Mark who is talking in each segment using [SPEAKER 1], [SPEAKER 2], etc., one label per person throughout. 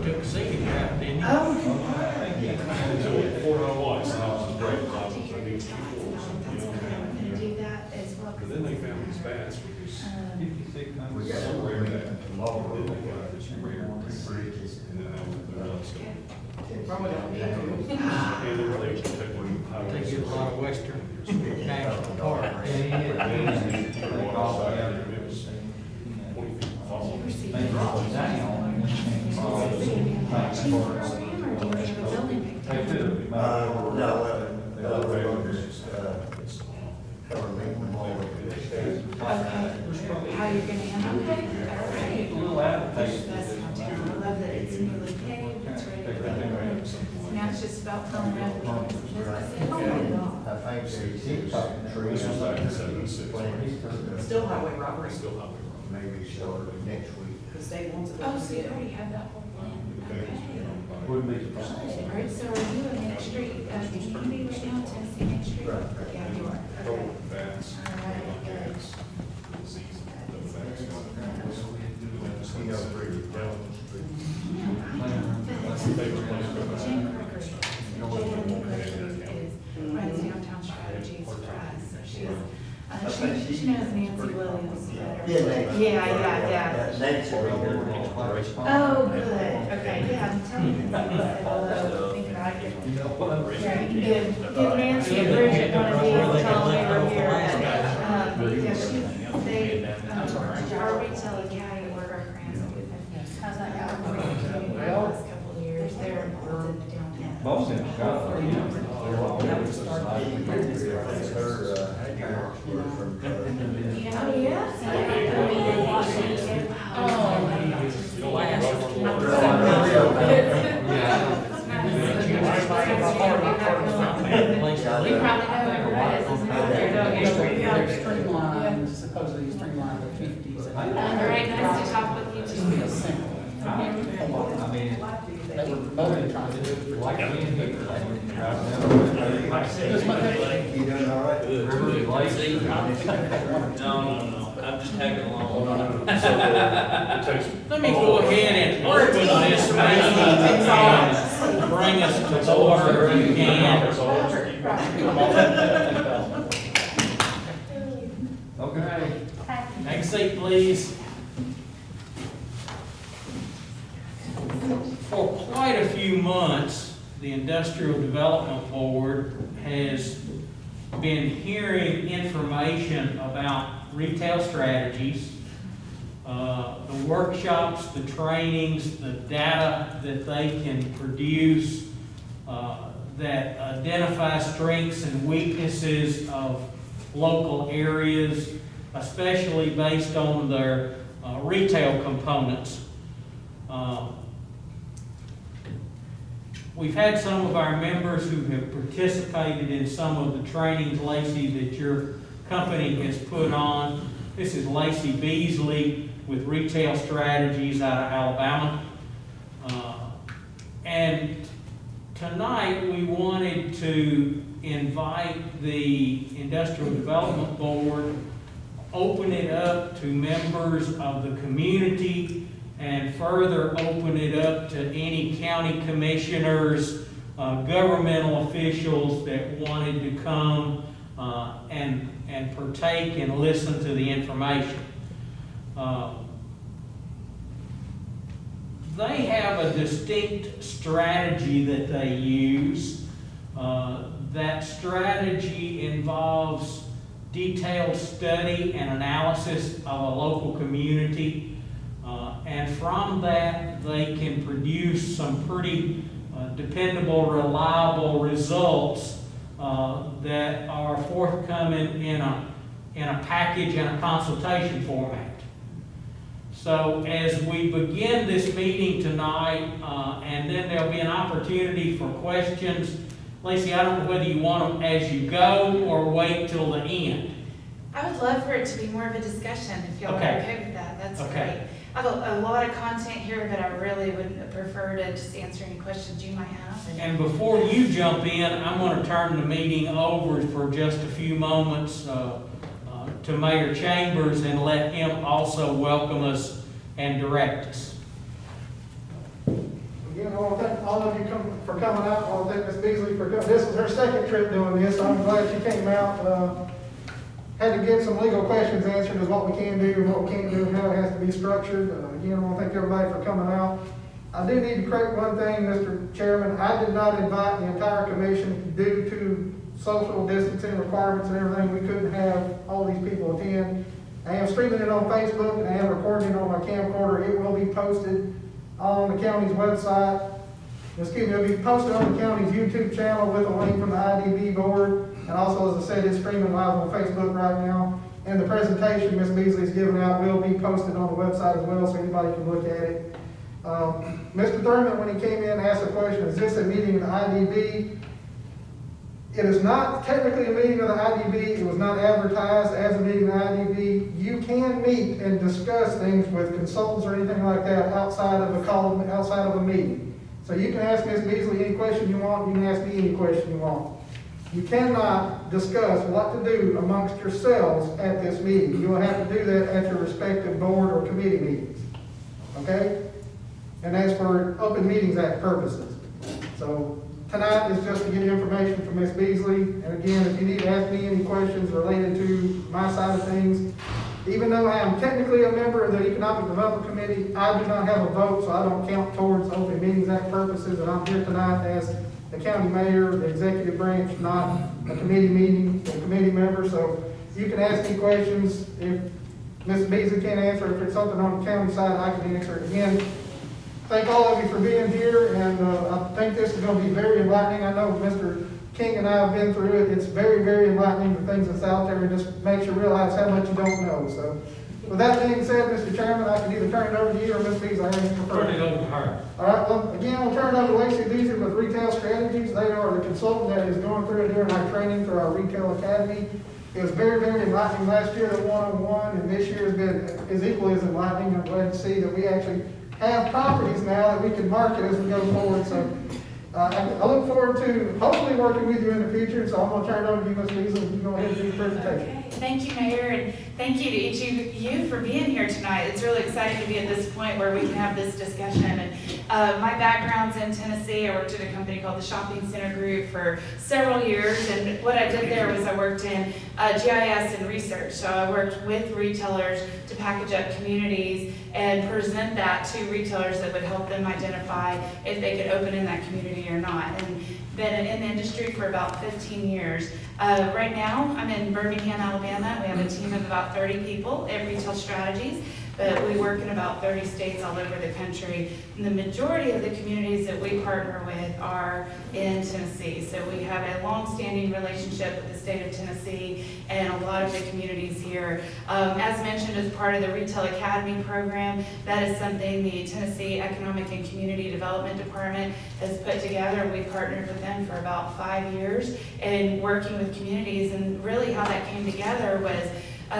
[SPEAKER 1] took a seat in that, didn't you?
[SPEAKER 2] Oh,
[SPEAKER 3] So 4 lights, and I was just great. I
[SPEAKER 2] to hear
[SPEAKER 3] need
[SPEAKER 2] your
[SPEAKER 3] two
[SPEAKER 2] thoughts
[SPEAKER 3] floors.
[SPEAKER 2] about that's what I'm gonna do that as well.
[SPEAKER 3] But then they found these bats, which is
[SPEAKER 4] We got
[SPEAKER 3] so rare that.
[SPEAKER 4] tomorrow.
[SPEAKER 3] Then they got this rare bridges, and then they're not so.
[SPEAKER 5] Probably don't need to.
[SPEAKER 3] And they're really taking
[SPEAKER 1] I think it's a lot of Western National Park.
[SPEAKER 3] It was 20 feet tall.
[SPEAKER 2] How you're gonna handle it?
[SPEAKER 4] A little advertising.
[SPEAKER 2] That's not bad. I love that it's newly paved, it's ready to go. Now it's just about filling out the businesses. Oh my God.
[SPEAKER 4] I think they talking trees.
[SPEAKER 3] This was back in 76.
[SPEAKER 5] Still highway robbery.
[SPEAKER 3] Still have it.
[SPEAKER 4] Maybe start next week.
[SPEAKER 5] The state wants it.
[SPEAKER 2] Oh, so you already have that whole plan? Okay.
[SPEAKER 4] Wouldn't be surprised.
[SPEAKER 2] All right, so are you a Main Street, community right now, Tennessee Main Street?
[SPEAKER 4] Right.
[SPEAKER 2] Yeah, you are.
[SPEAKER 3] Trouble
[SPEAKER 2] Okay.
[SPEAKER 3] with bats.
[SPEAKER 2] All right, good.
[SPEAKER 3] Disease, the bats.
[SPEAKER 4] You know, pretty down.
[SPEAKER 3] That's the favorite place to go.
[SPEAKER 2] Jen Gregory. Jen Gregory runs downtown strategies for us, so she knows Nancy Williams better. Yeah.
[SPEAKER 4] Next week.
[SPEAKER 2] Oh, good, okay, yeah, I'm telling you, say hello, think about it. Yeah, you can give Nancy and Bridget one of these, tell them we were here. Because our retail academy, we're our grants, how's that going? The last couple of years, they're involved in the downtown.
[SPEAKER 4] Most of them.
[SPEAKER 2] Oh, yeah? We probably know everybody
[SPEAKER 5] They're streamlined, supposedly streamlined the 50s.
[SPEAKER 2] All right, nice to talk with you too.
[SPEAKER 4] I mean,
[SPEAKER 5] They were voting trying to do it for like.
[SPEAKER 4] you doing all right?
[SPEAKER 6] No, I'm just tagging along.
[SPEAKER 1] Let me go ahead and open this meeting and bring us to order if you can.
[SPEAKER 4] Okay.
[SPEAKER 1] Take a seat, please. For quite a few months, the Industrial Development Board has been hearing information about retail strategies, the workshops, the trainings, the data that they can produce that identify strengths and weaknesses of local areas, especially based on their retail components. We've had some of our members who have participated in some of the trainings, Lacey, that your company has put on. This is Lacey Beasley with Retail Strategies out of Alabama. And tonight we wanted to invite the Industrial Development Board, open it up to members of the community, and further open it up to any county commissioners, governmental officials that wanted to come and partake and listen to the information. They have a distinct strategy that they use. That strategy involves detailed study and analysis of a local community. And from that, they can produce some pretty dependable, reliable results that are forthcoming in a package and a consultation format. So as we begin this meeting tonight, and then there'll be an opportunity for questions. Lacey, I don't know whether you want them as you go or wait till the end.
[SPEAKER 2] I would love for it to be more of a discussion, if y'all are okay with that, that's
[SPEAKER 1] Okay.
[SPEAKER 2] great. I have a lot of content here, but I really would prefer to just answer any questions you might have.
[SPEAKER 1] And before you jump in, I'm going to turn the meeting over for just a few moments to Mayor Chambers and let him also welcome us and direct us.
[SPEAKER 7] for coming out. I want to thank Ms. Beasley for coming. This is her second trip doing this, so I'm glad she came out. Had to get some legal questions answered as what we can do and what we can't do and how it has to be structured. Again, I want to thank everybody for coming out. I do need to correct one thing, Mr. Chairman. I did not invite the entire commission due to social distancing requirements and everything. We couldn't have all these people attend. I am streaming it on Facebook and I am recording it on my camcorder. It will be posted on the county's website. Excuse me, it'll be posted on the county's YouTube channel with a link from the IDB board. And also, as I said, it's streaming live on Facebook right now. And the presentation Ms. Beasley's given out will be posted on the website as well, so anybody can look at it. Mr. Thurman, when he came in, asked a question, is this a meeting of the IDB? It is not technically a meeting of the IDB. It was not advertised as a meeting of the IDB. You can meet and discuss things with consultants or anything like that outside of a call, outside of a meeting. So you can ask Ms. Beasley any question you want. You can ask me any question you want. You cannot discuss what to do amongst yourselves at this meeting. You will have to do that at your respective board or committee meetings. Okay? And that's for Open Meetings Act purposes. So tonight is just to get information from Ms. Beasley. And again, if you need to ask me any questions related to my side of things, even though I am technically a member of the Economic Development Committee, I do not have a vote, so I don't count towards Open Meetings Act purposes. And I'm here tonight as the county mayor, the executive branch, not a committee meeting, a committee member. So you can ask me questions. If Ms. Beasley can't answer, if it's something on the county side, I can answer it. Again, thank all of you for being here, and I think this is going to be very enlightening. I know Mr. King and I have been through it. It's very, very enlightening, the things that's out there, and just makes you realize how much you don't know. So with that being said, Mr. Chairman, I can either turn it over to you or Ms. Beasley.
[SPEAKER 1] Turn it over to her.
[SPEAKER 7] All right, well, again, I'll turn it over to Lacey Beasley with Retail Strategies. They are the consultant that is going through and doing our training through our Retail Academy. It was very, very enlightening last year, the one-on-one, and this year has been as equally as enlightening. I'm glad to see that we actually have properties now that we can market as we go forward. So I look forward to hopefully working with you in the future. So I'm going to turn it over to you, Ms. Beasley. You go ahead and do your presentation.
[SPEAKER 2] Okay. Thank you, Mayor, and thank you to each of you for being here tonight. It's really exciting to be at this point where we can have this discussion. And my background's in Tennessee. I worked at a company called the Shopping Center Group for several years, and what I did there was I worked in GIS and research. So I worked with retailers to package up communities and present that to retailers that would help them identify if they could open in that community or not. And been in the industry for about 15 years. Right now, I'm in Birmingham, Alabama. We have a team of about 30 people at Retail Strategies, but we work in about 30 states all over the country. And the majority of the communities that we partner with are in Tennessee. So we have a long-standing relationship with the state of Tennessee and a lot of the communities here. As mentioned, as part of the Retail Academy program, that is something the Tennessee Economic and Community Development Department has put together. We partnered with them for about 5 years and working with communities, and really how that came together was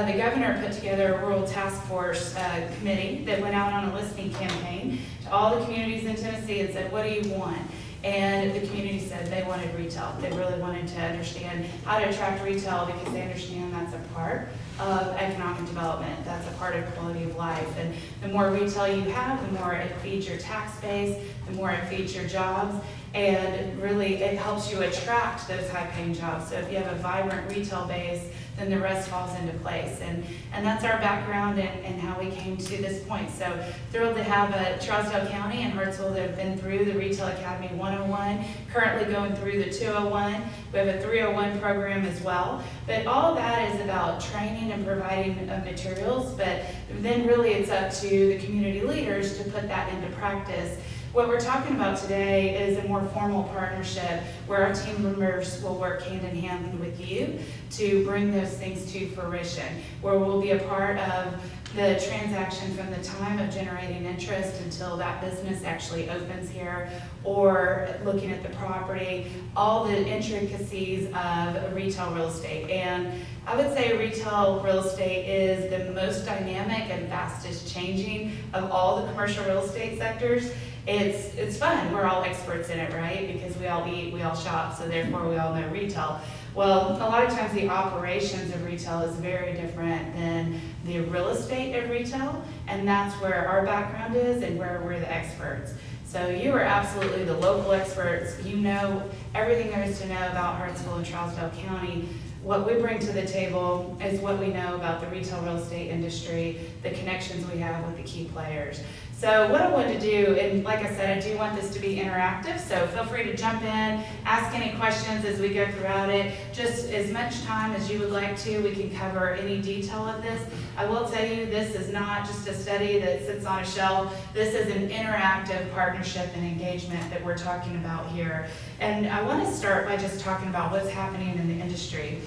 [SPEAKER 2] the governor put together a rural task force committee that went out on a listening campaign to all the communities in Tennessee and said, what do you want? And the community said they wanted retail. They really wanted to understand how to attract retail because they understand that's a part of economic development. That's a part of quality of life. And the more retail you have, the more it feeds your tax base, the more it feeds your jobs, and really it helps you attract those high-paying jobs. So if you have a vibrant retail base, then the rest falls into place. And that's our background and how we came to this point. So thrilled to have Trousdale County and Hartsville that have been through the Retail Academy 101, currently going through the 201. We have a 301 program as well. But all of that is about training and providing materials, but then really it's up to the community leaders to put that into practice. What we're talking about today is a more formal partnership where our team members will work hand in hand with you to bring those things to fruition, where we'll be a part of the transaction from the time of generating interest until that business actually opens here, or looking at the property, all the intricacies of retail real estate. And I would say retail real estate is the most dynamic and fastest changing of all the commercial real estate sectors. it's fun. We're all experts in it, right? Because we all eat, we all shop, so therefore we all know retail. Well, a lot of times the operations of retail is very different than the real estate of retail, and that's where our background is and where we're the experts. So you are absolutely the local experts. You know everything there is to know about Hartsville and Trousdale County. What we bring to the table is what we know about the retail real estate industry, the connections we have with the key players. So what I wanted to do, and like I said, I do want this to be interactive, so feel free to jump in, ask any questions as we go throughout it. Just as much time as you would like to, we can cover any detail of this. I will tell you, this is not just a study that sits on a shelf. This is an interactive partnership and engagement that we're talking about here. And I want to start by just talking about what's happening in the industry.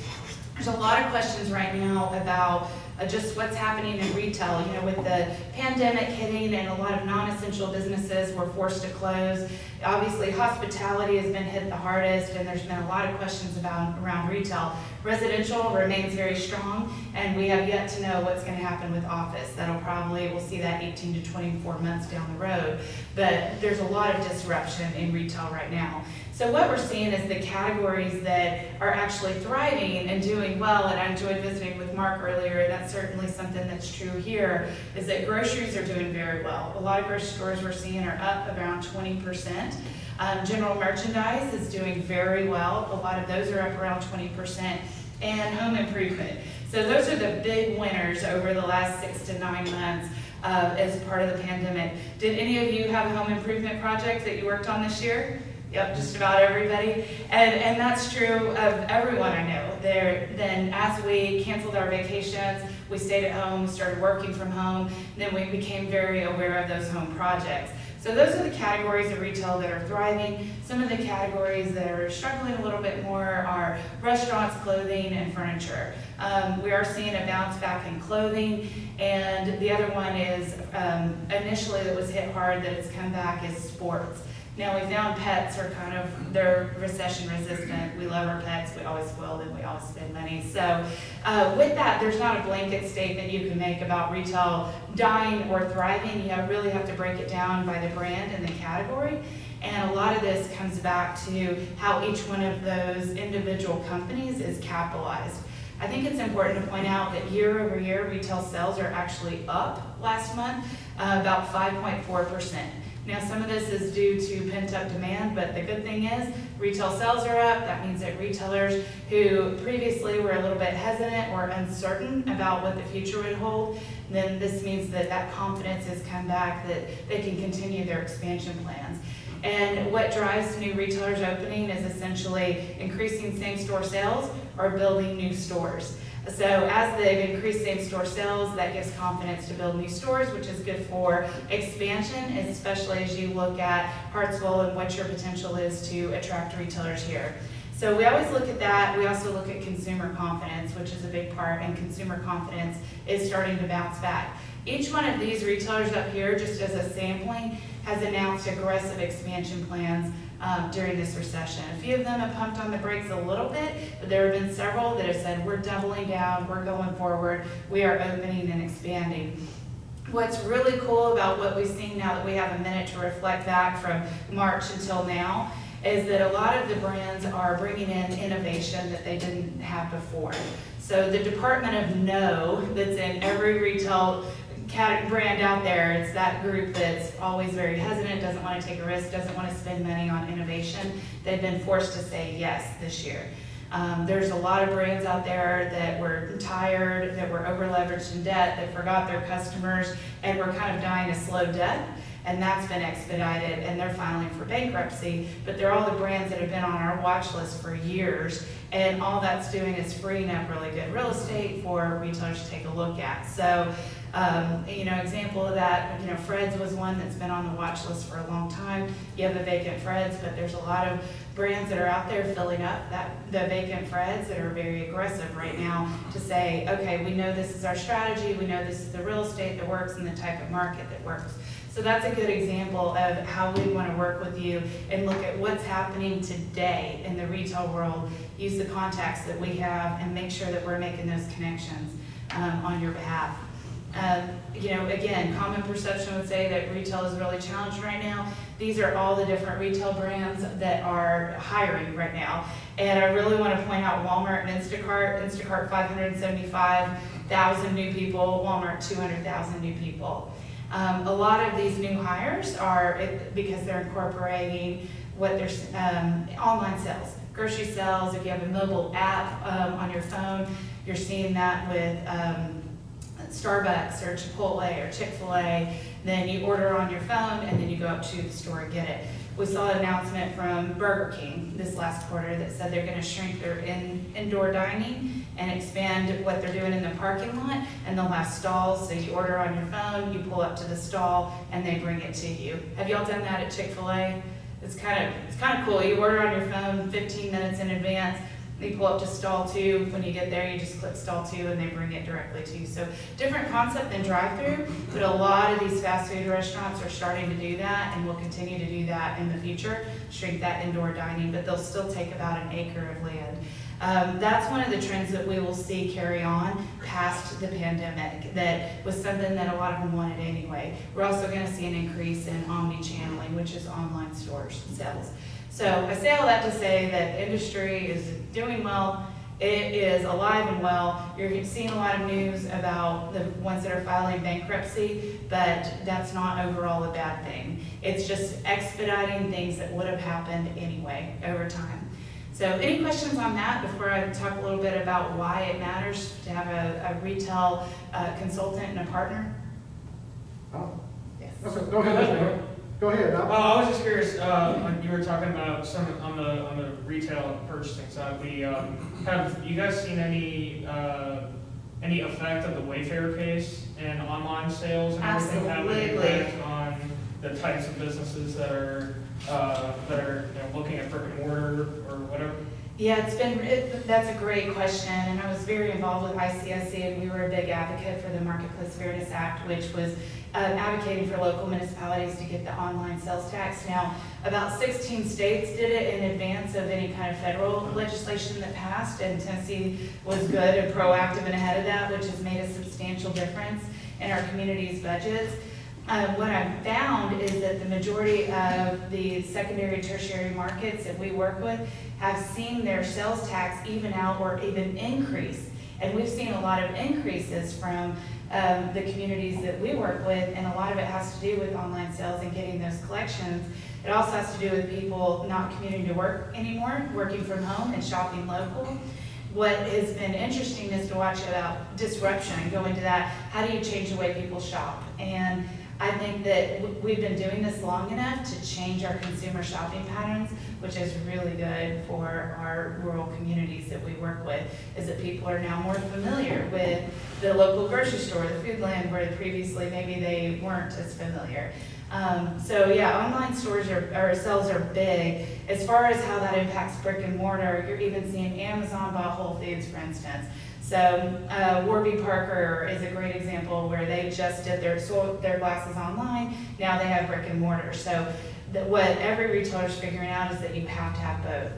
[SPEAKER 2] There's a lot of questions right now about just what's happening in retail. You know, with the pandemic hitting and a lot of non-essential businesses were forced to close. Obviously, hospitality has been hit the hardest, and there's been a lot of questions around retail. Residential remains very strong, and we have yet to know what's going to happen with office. We'll see that 18 to 24 months down the road. But there's a lot of disruption in retail right now. So what we're seeing is the categories that are actually thriving and doing well, and I enjoyed visiting with Mark earlier, and that's certainly something that's true here, is that groceries are doing very well. A lot of grocery stores we're seeing are up around 20%. General merchandise is doing very well. A lot of those are up around 20%. And home improvement. So those are the big winners over the last 6 to 9 months as part of the pandemic. Did any of you have a home improvement project that you worked on this year? Yep, just about everybody. And that's true of everyone I know. Then as we canceled our vacations, we stayed at home, started working from home, then we became very aware of those home projects. So those are the categories of retail that are thriving. Some of the categories that are struggling a little bit more are restaurants, clothing, and furniture. We are seeing a bounce back in clothing, and the other one is initially that was hit hard that it's come back is sports. Now we found pets are they're recession resistant. We love our pets, we always will, and we always spend money. So with that, there's not a blanket statement you can make about retail dying or thriving. You really have to break it down by the brand and the category. And a lot of this comes back to how each one of those individual companies is capitalized. I think it's important to point out that year over year, retail sales are actually up last month, about 5.4%. Now, some of this is due to pent-up demand, but the good thing is retail sales are up. That means that retailers who previously were a little bit hesitant or uncertain about what the future would hold, then this means that that confidence has come back, that they can continue their expansion plans. And what drives new retailers opening is essentially increasing same-store sales or building new stores. So as they've increased same-store sales, that gives confidence to build new stores, which is good for expansion, especially as you look at Hartsville and what your potential is to attract retailers here. So we always look at that. We also look at consumer confidence, which is a big part, and consumer confidence is starting to bounce back. Each one of these retailers up here, just as a sampling, has announced aggressive expansion plans during this recession. A few of them have pumped on the brakes a little bit, but there have been several that have said, we're doubling down, we're going forward, we are opening and expanding. What's really cool about what we've seen now that we have a minute to reflect back from March until now is that a lot of the brands are bringing in innovation that they didn't have before. So the Department of No that's in every retail brand out there, it's that group that's always very hesitant, doesn't want to take a risk, doesn't want to spend money on innovation. They've been forced to say yes this year. There's a lot of brands out there that were tired, that were over-leveraged in debt, that forgot their customers, and were kind of dying a slow death. And that's been expedited, and they're filing for bankruptcy. But they're all the brands that have been on our watch list for years, and all that's doing is freeing up really good real estate for retailers to take a look at. So, example of that, Fred's was one that's been on the watch list for a long time. You have a vacant Fred's, but there's a lot of brands that are out there filling up the vacant Fred's that are very aggressive right now to say, okay, we know this is our strategy, we know this is the real estate that works and the type of market that works. So that's a good example of how we want to work with you and look at what's happening today in the retail world, use the contacts that we have, and make sure that we're making those connections on your behalf. You know, again, common perception would say that retail is really challenged right now. These are all the different retail brands that are hiring right now. And I really want to point out Walmart and Instacart. Instacart, 575,000 new people, Walmart, 200,000 new people. A lot of these new hires are because they're incorporating what their online sales, grocery sales. If you have a mobile app on your phone, you're seeing that with Starbucks or Chipotle or Chick-fil-A. Then you order on your phone and then you go up to the store and get it. We saw an announcement from Burger King this last quarter that said they're going to shrink their indoor dining and expand what they're doing in the parking lot, and they'll have stalls. So you order on your phone, you pull up to the stall, and they bring it to you. Have y'all done that at Chick-fil-A? It's kind of cool. You order on your phone 15 minutes in advance. You pull up to stall 2. When you get there, you just click stall 2 and they bring it directly to you. So different concept than drive-through, but a lot of these fast food restaurants are starting to do that and will continue to do that in the future, shrink that indoor dining, but they'll still take about an acre of land. That's one of the trends that we will see carry on past the pandemic. That was something that a lot of them wanted anyway. We're also going to see an increase in omni-channeling, which is online stores and sales. So I say all that to say that the industry is doing well. It is alive and well. You're seeing a lot of news about the ones that are filing bankruptcy, but that's not overall a bad thing. It's just expediting things that would have happened anyway over time. So any questions on that before I talk a little bit about why it matters to have a retail consultant and a partner?
[SPEAKER 7] Oh,
[SPEAKER 2] Yes.
[SPEAKER 7] okay, go ahead. Go ahead.
[SPEAKER 8] I was just curious, when you were talking about some on the retail purchasing side, have you guys seen any effect of the Wayfair case and online sales and everything having an impact on the types of businesses that are looking at brick and mortar or whatever?
[SPEAKER 2] Yeah, that's a great question, and I was very involved with ICSC, and we were a big advocate for the Marketplace Fairness Act, which was advocating for local municipalities to get the online sales tax. Now, about 16 states did it in advance of any kind of federal legislation that passed, and Tennessee was good and proactive and ahead of that, which has made a substantial difference in our community's budgets. What I've found is that the majority of the secondary, tertiary markets that we work with have seen their sales tax even out or even increase. And we've seen a lot of increases from the communities that we work with, and a lot of it has to do with online sales and getting those collections. It also has to do with people not commuting to work anymore, working from home and shopping local. What has been interesting is to watch about disruption and go into that. How do you change the way people shop? And I think that we've been doing this long enough to change our consumer shopping patterns, which is really good for our rural communities that we work with, is that people are now more familiar with the local grocery store, the food land, where previously maybe they weren't as familiar. So yeah, online stores or sales are big. As far as how that impacts brick and mortar, you're even seeing Amazon buy Whole Foods, for instance. So Warby Parker is a great example where they just did their glasses online. Now they have brick and mortar. So what every retailer is figuring out is that you have to have both.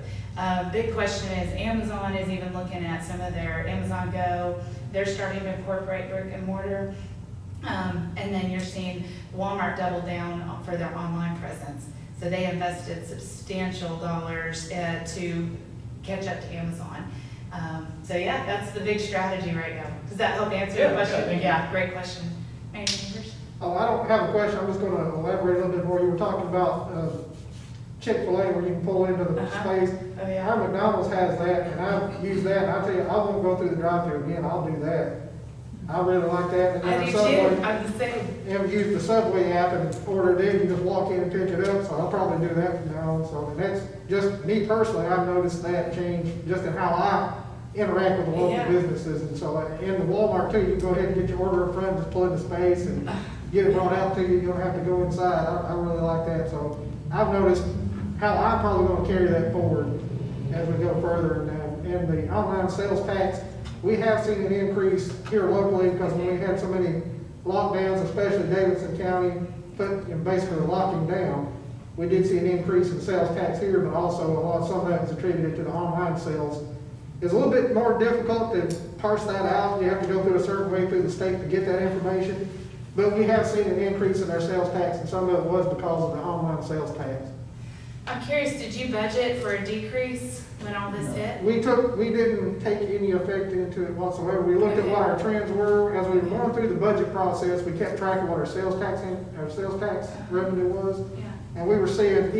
[SPEAKER 2] Big question is Amazon is even looking at some of their Amazon Go. They're starting to incorporate brick and mortar. And then you're seeing Walmart double down for their online presence. So they invested substantial dollars to catch up to Amazon. So yeah, that's the big strategy right now. Does that help answer your question? Yeah, great question. Any members?
[SPEAKER 7] Oh, I don't have a question. I'm just going to elaborate a little bit more. You were talking about Chick-fil-A where you can pull into the space.
[SPEAKER 2] Oh, yeah.
[SPEAKER 7] Our McDonald's has that, and I've used that. And I'll tell you, I won't go through the drive-thru again. I'll do that. I really like that. And
[SPEAKER 2] I
[SPEAKER 7] then
[SPEAKER 2] do
[SPEAKER 7] the Subway,
[SPEAKER 2] too. I'm the same.
[SPEAKER 7] and use the Subway app and order it in. You just walk in and pick it up. So I'll probably do that from now on. So and that's just me personally. I've noticed that change just in how I interact with the local businesses. And so in the Walmart too, you can go ahead and get your order up front, just pull in the space and get it brought out to you. You don't have to go inside. I really like that. So I've noticed how I'm probably going to carry that forward as we go further. And the online sales tax, we have seen an increase here locally because when we had so many lockdowns, especially Davidson County, basically locking down, we did see an increase in sales tax here, but also some of that was attributed to the online sales It's a little bit more difficult to parse that out. You have to go through a certain way through the state to get that information. But we have seen an increase in our sales tax, and some of it was because of the online sales tax.
[SPEAKER 2] I'm curious, did you budget for a decrease when all this hit?
[SPEAKER 7] We didn't take any effect into it whatsoever. We looked at what our trends were. As we were going through the budget process, we kept track of what our sales tax revenue was.
[SPEAKER 2] Yeah.
[SPEAKER 7] And we were seeing,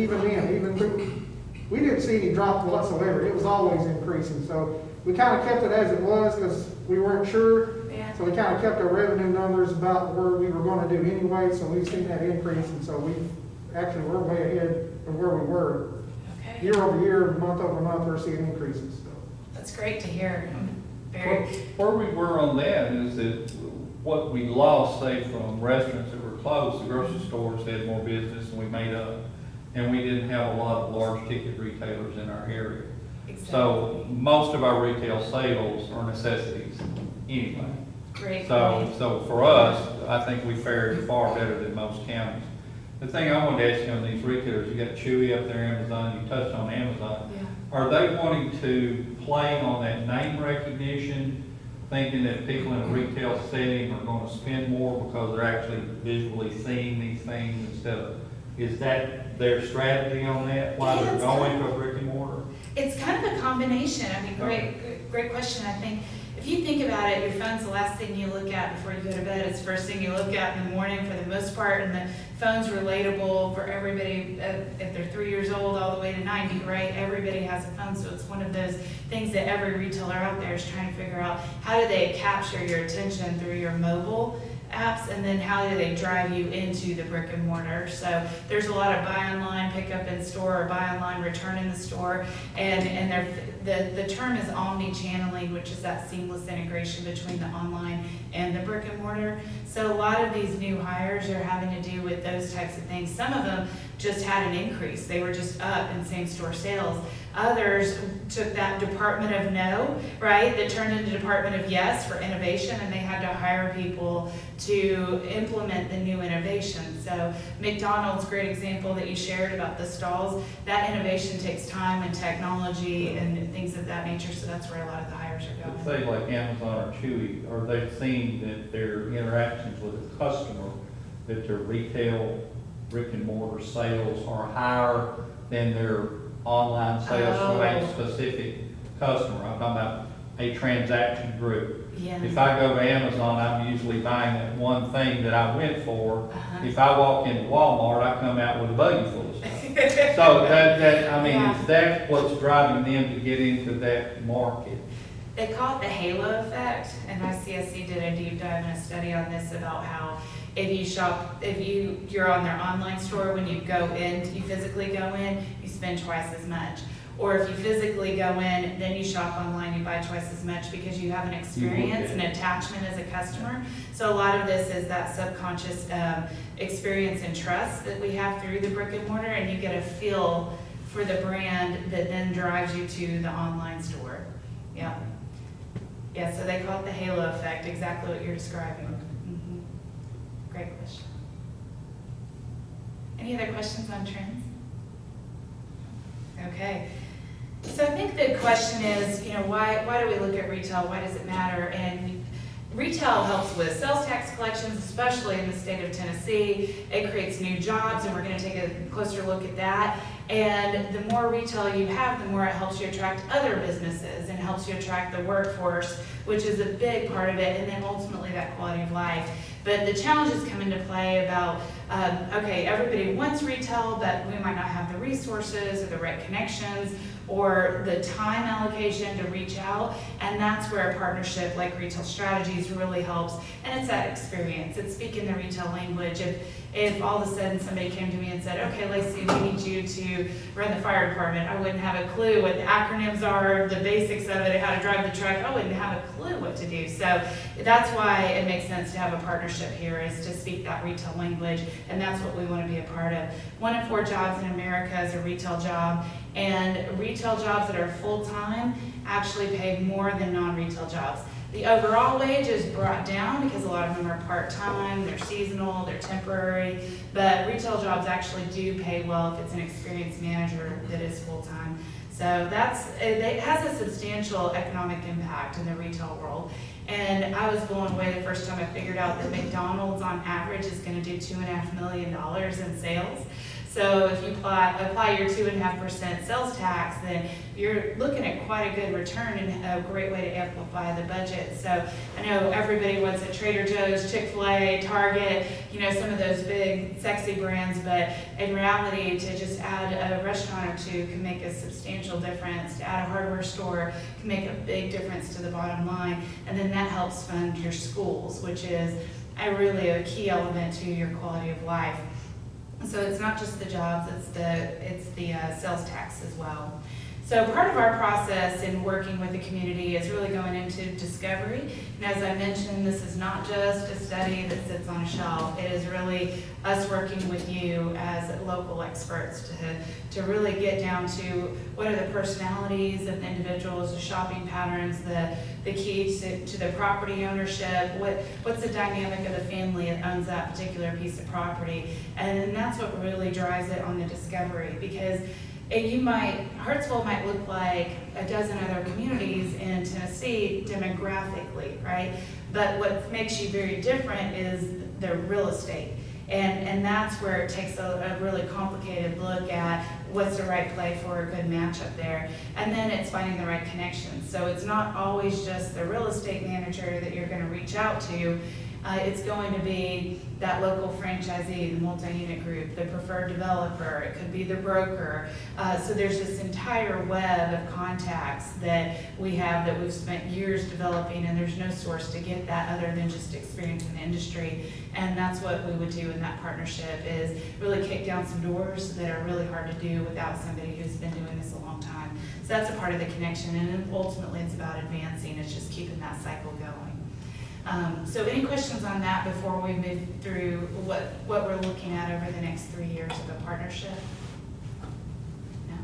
[SPEAKER 7] we didn't see any drop whatsoever. It was always increasing. So we kind of kept it as it was because we weren't sure.
[SPEAKER 2] Yeah.
[SPEAKER 7] So we kind of kept our revenue numbers about where we were going to do anyway. So we've seen that increase. And so we're way ahead of where we were.
[SPEAKER 2] Okay.
[SPEAKER 7] Year over year, month over month, we're seeing increases. So.
[SPEAKER 2] That's great to hear. Very.
[SPEAKER 9] Where we were on that is that what we lost, say, from restaurants that were closed, the grocery stores had more business than we made up. And we didn't have a lot of large ticket retailers in our area.
[SPEAKER 2] Exactly.
[SPEAKER 9] So most of our retail sales are necessities anyway.
[SPEAKER 2] Great.
[SPEAKER 9] So for us, I think we fared far better than most counties. The thing I wanted to ask you on these retailers, you got Chewy up there, Amazon, you touched on Amazon.
[SPEAKER 2] Yeah.
[SPEAKER 9] Are they wanting to play on that name recognition, thinking that people in a retail setting are going to spend more because they're actually visually seeing these things instead of, is that their strategy on that, why they're going to a brick and mortar?
[SPEAKER 2] It's kind of a combination. I mean, great question. I think if you think about it, your phone's the last thing you look at before you go to bed. It's the first thing you look at in the morning for the most part, and the phone's relatable for everybody, if they're 3 years old all the way to 90, right? Everybody has a phone, so it's one of those things that every retailer out there is trying to figure out, how do they capture your attention through your mobile apps, and then how do they drive you into the brick and mortar. So there's a lot of buy online, pick up in store, or buy online, return in the store, and the term is omni-channeling, which is that seamless integration between the online and the brick and mortar. So a lot of these new hires are having to do with those types of things. Some of them just had an increase. They were just up in same-store sales. Others took that department of no, right, that turned into department of yes for innovation, and they had to hire people to implement the new innovation. So McDonald's, great example that you shared about the stalls, that innovation takes time and technology and things of that nature, so that's where a lot of the hires are
[SPEAKER 9] But
[SPEAKER 2] going.
[SPEAKER 9] say like Amazon or Chewy, are they seeing that their interactions with the customer, that their retail brick and mortar sales are higher than their online sales for a specific customer? I'm talking about a transaction group.
[SPEAKER 2] Yeah.
[SPEAKER 9] If I go to Amazon, I'm usually buying that one thing that I went for.
[SPEAKER 2] Uh-huh.
[SPEAKER 9] If I walk into Walmart, I come out with a buggy full of stuff. So
[SPEAKER 2] Yeah.
[SPEAKER 9] is that what's driving them to get into that market?
[SPEAKER 2] They call it the halo effect, and ICSC did a deep dive and a study on this about how if you're on their online store, when you go in, you physically go in, you spend twice as much. Or if you physically go in, then you shop online, you buy twice as much because you have an experience, an attachment as a customer. So a lot of this is that subconscious experience and trust that we have through the brick and mortar, and you get a feel for the brand that then drives you to the online store. Yeah. Yeah, so they call it the halo effect, exactly what you're describing. Mm-hmm. Great question. Any other questions on trends? Okay. So I think the question is, why do we look at retail? Why does it matter? And retail helps with sales tax collections, especially in the state of Tennessee. It creates new jobs, and we're going to take a closer look at that. And the more retail you have, the more it helps you attract other businesses and helps you attract the workforce, which is a big part of it, and then ultimately that quality of life. But the challenges come into play about, okay, everybody wants retail, but we might not have the resources or the right connections or the time allocation to reach out, and that's where a partnership like Retail Strategies really helps. And it's that experience. It's speaking the retail language. If all of a sudden somebody came to me and said, okay, Lacey, we need you to run the fire department, I wouldn't have a clue what the acronyms are, the basics of it, how to drive the truck, I wouldn't have a clue what to do. So that's why it makes sense to have a partnership here, is to speak that retail language, and that's what we want to be a part of. 1 in 4 jobs in America is a retail job, and retail jobs that are full-time actually pay more than non-retail jobs. The overall wage is brought down because a lot of them are part-time, they're seasonal, they're temporary, but retail jobs actually do pay well if it's an experienced manager that is full-time. So it has a substantial economic impact in the retail world. And I was blown away the first time I figured out that McDonald's on average is gonna do $2.5 million in sales. So if you apply your 2.5% sales tax, then you're looking at quite a good return and a great way to amplify the budget. So I know everybody wants at Trader Joe's, Chick-fil-A, Target, some of those big sexy brands, but in reality, to just add a restaurant or two can make a substantial difference. To add a hardware store can make a big difference to the bottom line. And then that helps fund your schools, which is really a key element to your quality of life. So it's not just the jobs, it's the sales tax as well. So part of our process in working with the community is really going into discovery. And as I mentioned, this is not just a study that sits on a shelf. It is really us working with you as local experts to really get down to what are the personalities of the individuals, the shopping patterns, the keys to the property ownership, what's the dynamic of the family that owns that particular piece of property. And then that's what really drives it on the discovery, because Hartsville might look like a dozen other communities in Tennessee demographically, right? But what makes you very different is the real estate. And that's where it takes a really complicated look at what's the right play for a good match up there. And then it's finding the right connections. So it's not always just the real estate manager that you're going to reach out to. It's going to be that local franchisee, the multi-unit group, the preferred developer, it could be the broker. So there's this entire web of contacts that we have that we've spent years developing, and there's no source to get that other than just experience in the industry. And that's what we would do in that partnership, is really kick down some doors that are really hard to do without somebody who's been doing this a long time. So that's a part of the connection, and ultimately it's about advancing, it's just keeping that cycle going. So any questions on that before we move through what we're looking at over the next 3 years of a partnership?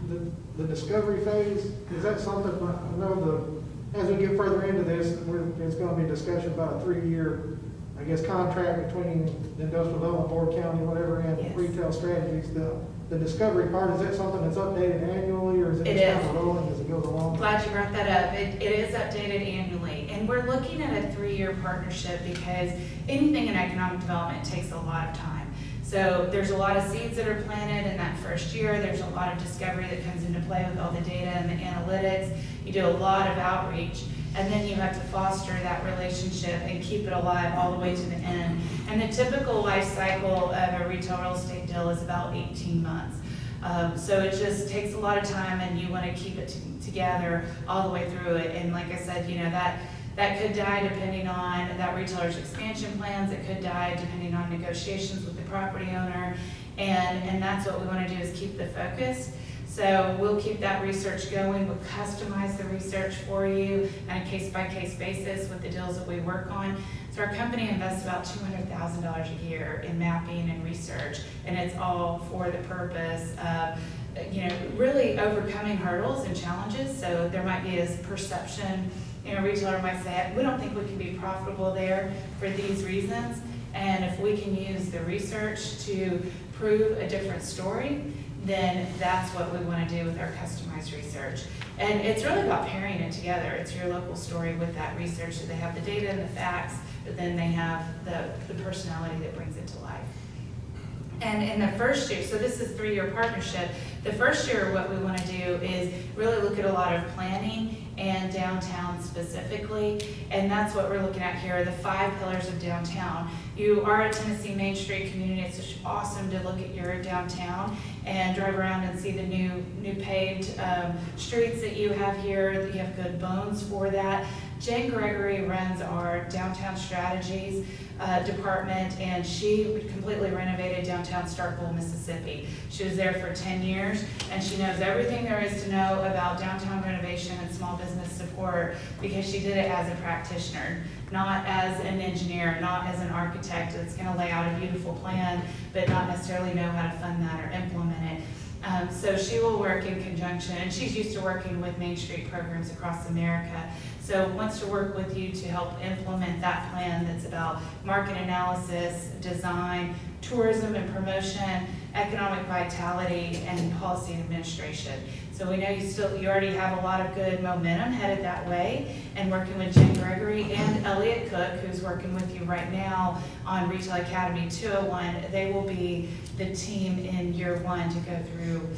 [SPEAKER 2] No?
[SPEAKER 7] The discovery phase, is that something, I know as we get further into this, there's going to be a discussion about a 3-year, I guess, contract between the Industrial Development Board, county, whatever, and
[SPEAKER 2] Yes.
[SPEAKER 7] retail strategies. The discovery part, is that something that's updated annually, or is it
[SPEAKER 2] It
[SPEAKER 7] just kind
[SPEAKER 2] is.
[SPEAKER 7] of rolling as it goes along?
[SPEAKER 2] Glad you brought that up. It is updated annually, and we're looking at a 3-year partnership because anything in economic development takes a lot of time. So there's a lot of seeds that are planted in that first year. There's a lot of discovery that comes into play with all the data and the analytics. You do a lot of outreach, and then you have to foster that relationship and keep it alive all the way to the end. And the typical life cycle of a retail real estate deal is about 18 months. So it just takes a lot of time, and you want to keep it together all the way through it. And like I said, that could die depending on that retailer's expansion plans. It could die depending on negotiations with the property owner. And that's what we want to do, is keep the focus. So we'll keep that research going. We'll customize the research for you on a case-by-case basis with the deals that we work on. So our company invests about $200,000 a year in mapping and research, and it's all for the purpose of really overcoming hurdles and challenges. So there might be a perception, a retailer might say, we don't think we can be profitable there for these reasons. And if we can use the research to prove a different story, then that's what we want to do with our customized research. And it's really about pairing it together. It's your local story with that research. So they have the data and the facts, but then they have the personality that brings it to life. And in the first year, so this is a 3-year partnership, the first year what we want to do is really look at a lot of planning and downtown specifically, and that's what we're looking at here, the 5 pillars of downtown. You are a Tennessee Main Street community. It's just awesome to look at your downtown and drive around and see the new paved streets that you have here, that you have good bones for that. Jen Gregory runs our downtown strategies department, and she completely renovated downtown Starkville, Mississippi. She was there for 10 years, and she knows everything there is to know about downtown renovation and small business support, because she did it as a practitioner, not as an engineer, not as an architect that's going to lay out a beautiful plan, but not necessarily know how to fund that or implement it. So she will work in conjunction, and she's used to working with Main Street programs across America. So wants to work with you to help implement that plan that's about market analysis, design, tourism and promotion, economic vitality, and policy and administration. So we know you already have a lot of good momentum headed that way, and working with Jen Gregory and Elliot Cook, who's working with you right now on Retail Academy 201, they will be the team in year one to go through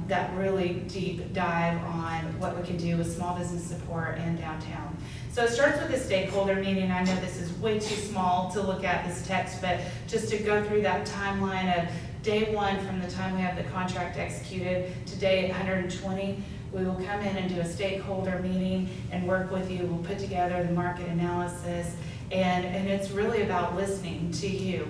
[SPEAKER 2] that really deep dive on what we can do with small business support in downtown. So it starts with a stakeholder meeting. I know this is way too small to look at this text, but just to go through that timeline of day one from the time we have the contract executed to day 120, we will come in and do a stakeholder meeting and work with you. We'll put together the market analysis, and it's really about listening to you.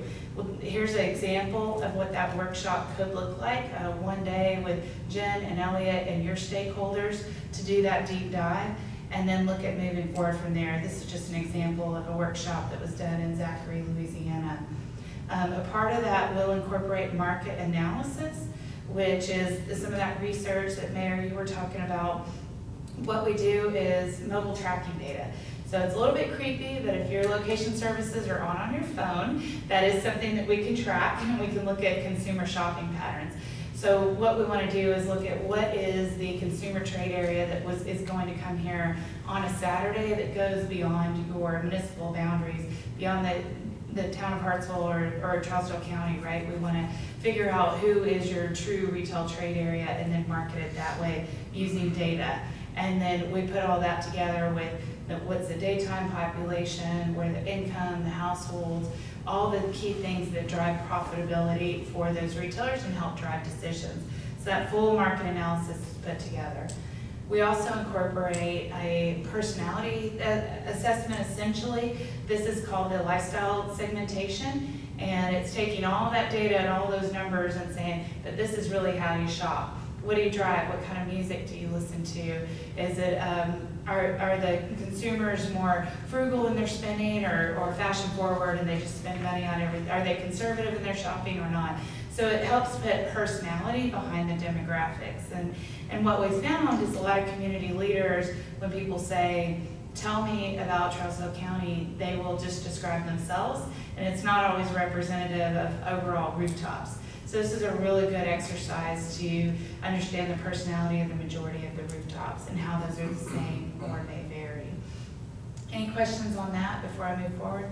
[SPEAKER 2] Here's an example of what that workshop could look like. One day with Jen and Elliot and your stakeholders to do that deep dive, and then look at moving forward from there. This is just an example of a workshop that was done in Zachary, Louisiana. A part of that will incorporate market analysis, which is some of that research that Mayor, you were talking about. What we do is mobile tracking data. So it's a little bit creepy, but if your location services are on your phone, that is something that we can track, and we can look at consumer shopping patterns. So what we want to do is look at what is the consumer trade area that is going to come here on a Saturday that goes beyond your municipal boundaries, beyond the town of Hartsville or Trousdale County, right? We want to figure out who is your true retail trade area and then market it that way using data. And then we put all that together with what's the daytime population, where the income, the households, all the key things that drive profitability for those retailers and help drive decisions. So that full market analysis is put together. We also incorporate a personality assessment, essentially. This is called the lifestyle segmentation, and it's taking all that data and all those numbers and saying that this is really how you shop. What do you drive? What kind of music do you listen to? Is it, are the consumers more frugal in their spending or fashion forward and they just spend money on everything? Are they conservative in their shopping or not? So it helps put personality behind the demographics. And what we found is a lot of community leaders, when people say, tell me about Trousdale County, they will just describe themselves, and it's not always representative of overall rooftops. So this is a really good exercise to understand the personality of the majority of the rooftops and how those are the same or may vary. Any questions on that before I move forward?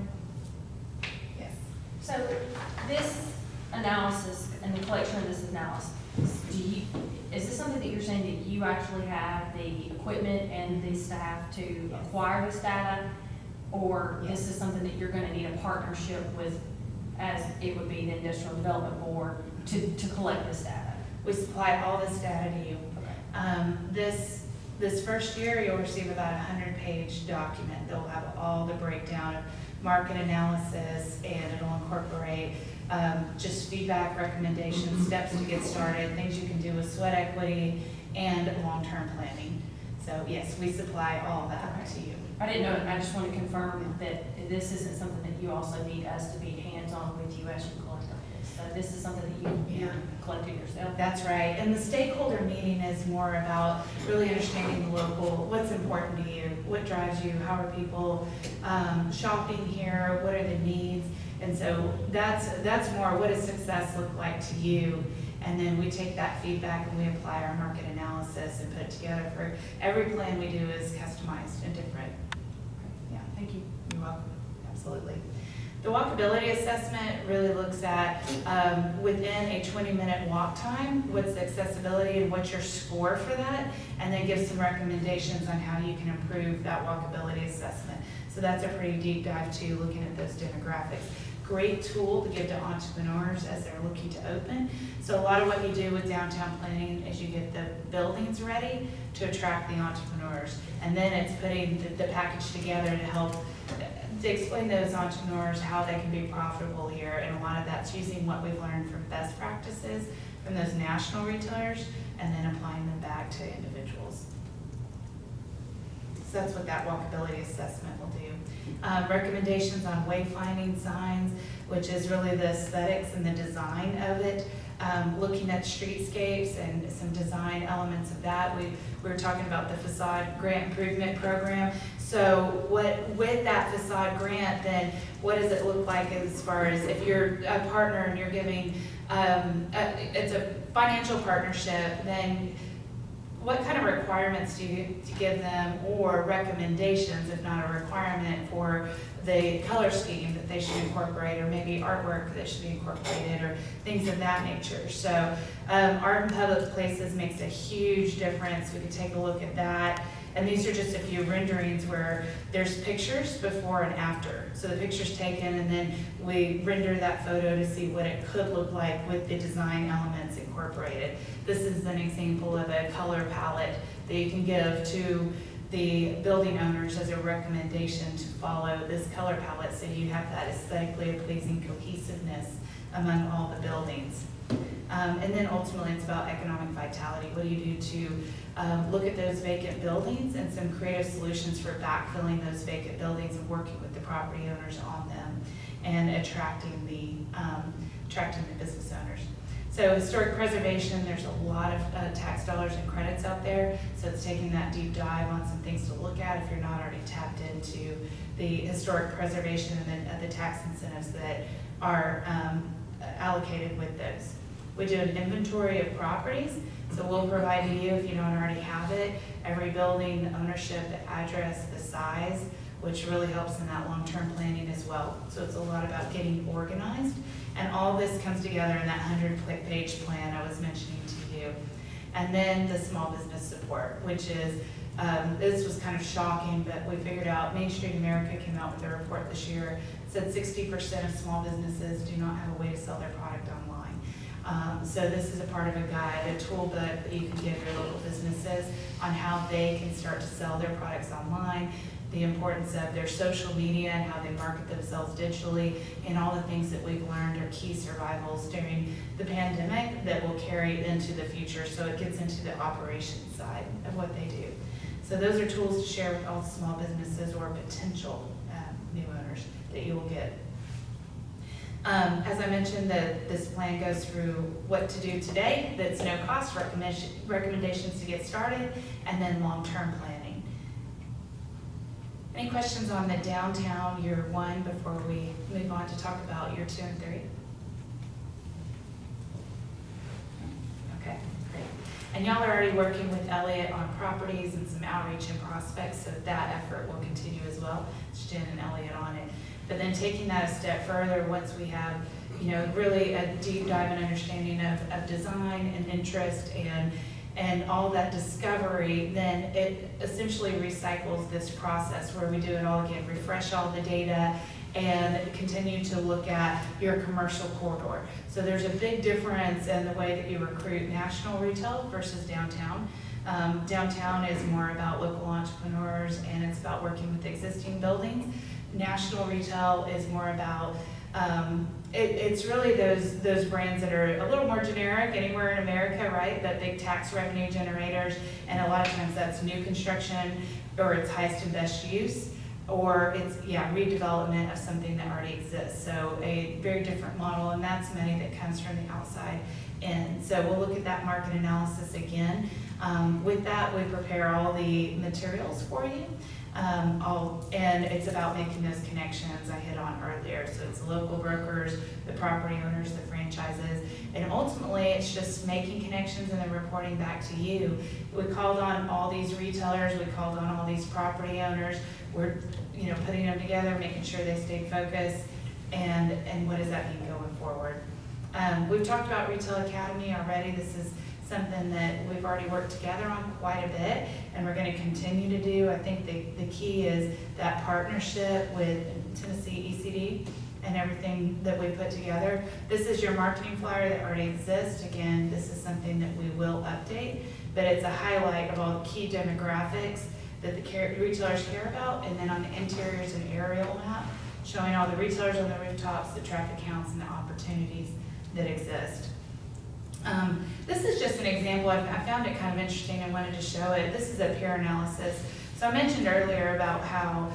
[SPEAKER 2] Yes.
[SPEAKER 10] So this analysis and the collection of this analysis, is this something that you're saying that you actually have the equipment and the staff to acquire this data? Or this is something that you're going to need a partnership with, as it would be the Industrial Development Board, to collect this data?
[SPEAKER 2] We supply all this data to you.
[SPEAKER 10] Okay.
[SPEAKER 2] This first year, you'll receive about a 100-page document that will have all the breakdown of market analysis, and it'll incorporate just feedback, recommendations, steps to get started, things you can do with sweat equity, and long-term planning. So yes, we supply all that to you.
[SPEAKER 10] I didn't know, I just want to confirm that this isn't something that you also need us to be hands-on with you as you collect this. So this is something that you're collecting yourself?
[SPEAKER 2] That's right. And the stakeholder meeting is more about really understanding the local, what's important to you, what drives you, how are people shopping here, what are the needs. And so that's more, what does success look like to you? And then we take that feedback and we apply our market analysis and put it together. For every plan we do is customized and different.
[SPEAKER 10] Yeah, thank you.
[SPEAKER 2] You're welcome. Absolutely. The walkability assessment really looks at within a 20-minute walk time, what's the accessibility and what's your score for that, and then gives some recommendations on how you can improve that walkability assessment. So that's a pretty deep dive too, looking at those demographics. Great tool to give to entrepreneurs as they're looking to open. So a lot of what you do with downtown planning is you get the buildings ready to attract the entrepreneurs. And then it's putting the package together to help to explain to those entrepreneurs how they can be profitable here. And a lot of that's using what we've learned from best practices from those national retailers and then applying them back to individuals. So that's what that walkability assessment will do. Recommendations on wayfinding signs, which is really the aesthetics and the design of it. looking at streetscapes and some design elements of that. We were talking about the Facade Grant Improvement Program. So with that Facade grant, then what does it look like as far as if you're a partner and you're giving, it's a financial partnership, then what kind of requirements do you give them, or recommendations, if not a requirement, for the color scheme that they should incorporate, or maybe artwork that should be incorporated, or things of that nature. So art in public places makes a huge difference. We could take a look at that. And these are just a few renderings where there's pictures before and after. So the picture's taken and then we render that photo to see what it could look like with the design elements incorporated. This is an example of a color palette that you can give to the building owners as a recommendation to follow this color palette so you have that aesthetically pleasing cohesiveness among all the buildings. And then ultimately it's about economic vitality. What do you do to look at those vacant buildings and some creative solutions for backfilling those vacant buildings and working with the property owners on them and attracting the business owners. So historic preservation, there's a lot of tax dollars and credits out there. So it's taking that deep dive on some things to look at if you're not already tapped into the historic preservation and then the tax incentives that are allocated with those. We do an inventory of properties, so we'll provide to you, if you don't already have it, every building, the ownership, the address, the size, which really helps in that long-term planning as well. So it's a lot about getting organized, and all this comes together in that 100-page plan I was mentioning to you. And then the small business support, which is, this was kind of shocking, but we figured out Main Street America came out with a report this year, said 60% of small businesses do not have a way to sell their product online. So this is a part of a guide, a tool book that you can give your local businesses on how they can start to sell their products online, the importance of their social media and how they market themselves digitally, and all the things that we've learned are key survivals during the pandemic that will carry into the future. So it gets into the operations side of what they do. So those are tools to share with all small businesses or potential new owners that you will get. As I mentioned, this plan goes through what to do today, that's no cost, recommendations to get started, and then long-term planning. Any questions on the downtown year 1 before we move on to talk about year 2 and 3? Okay, great. And y'all are already working with Elliot on properties and some outreach and prospects, so that effort will continue as well. It's Jen and Elliot on it. But then taking that a step further, once we have, really a deep dive and understanding of design and interest and all that discovery, then it essentially recycles this process where we do it all again, refresh all the data, and continue to look at your commercial corridor. So there's a big difference in the way that you recruit national retail versus downtown. Downtown is more about local entrepreneurs and it's about working with existing buildings. National retail is more about, it's really those brands that are a little more generic anywhere in America, right? But big tax revenue generators, and a lot of times that's new construction, or it's highest and best use, or it's, redevelopment of something that already exists. So a very different model, and that's money that comes from the outside in. So we'll look at that market analysis again. With that, we prepare all the materials for you. And it's about making those connections I hit on earlier. So it's local brokers, the property owners, the franchises, and ultimately it's just making connections and then reporting back to you. We called on all these retailers, we called on all these property owners. We're putting them together, making sure they stay focused, and what does that mean going forward? We've talked about Retail Academy already. This is something that we've already worked together on quite a bit, and we're going to continue to do. I think the key is that partnership with Tennessee ECD and everything that we put together. This is your marketing flyer that already exists. Again, this is something that we will update, but it's a highlight of all the key demographics that the retailers care about, and then on the interiors and aerial map, showing all the retailers on the rooftops, the traffic counts, and the opportunities that exist. This is just an example. I found it kind of interesting and wanted to show it. This is a peer analysis. So I mentioned earlier about how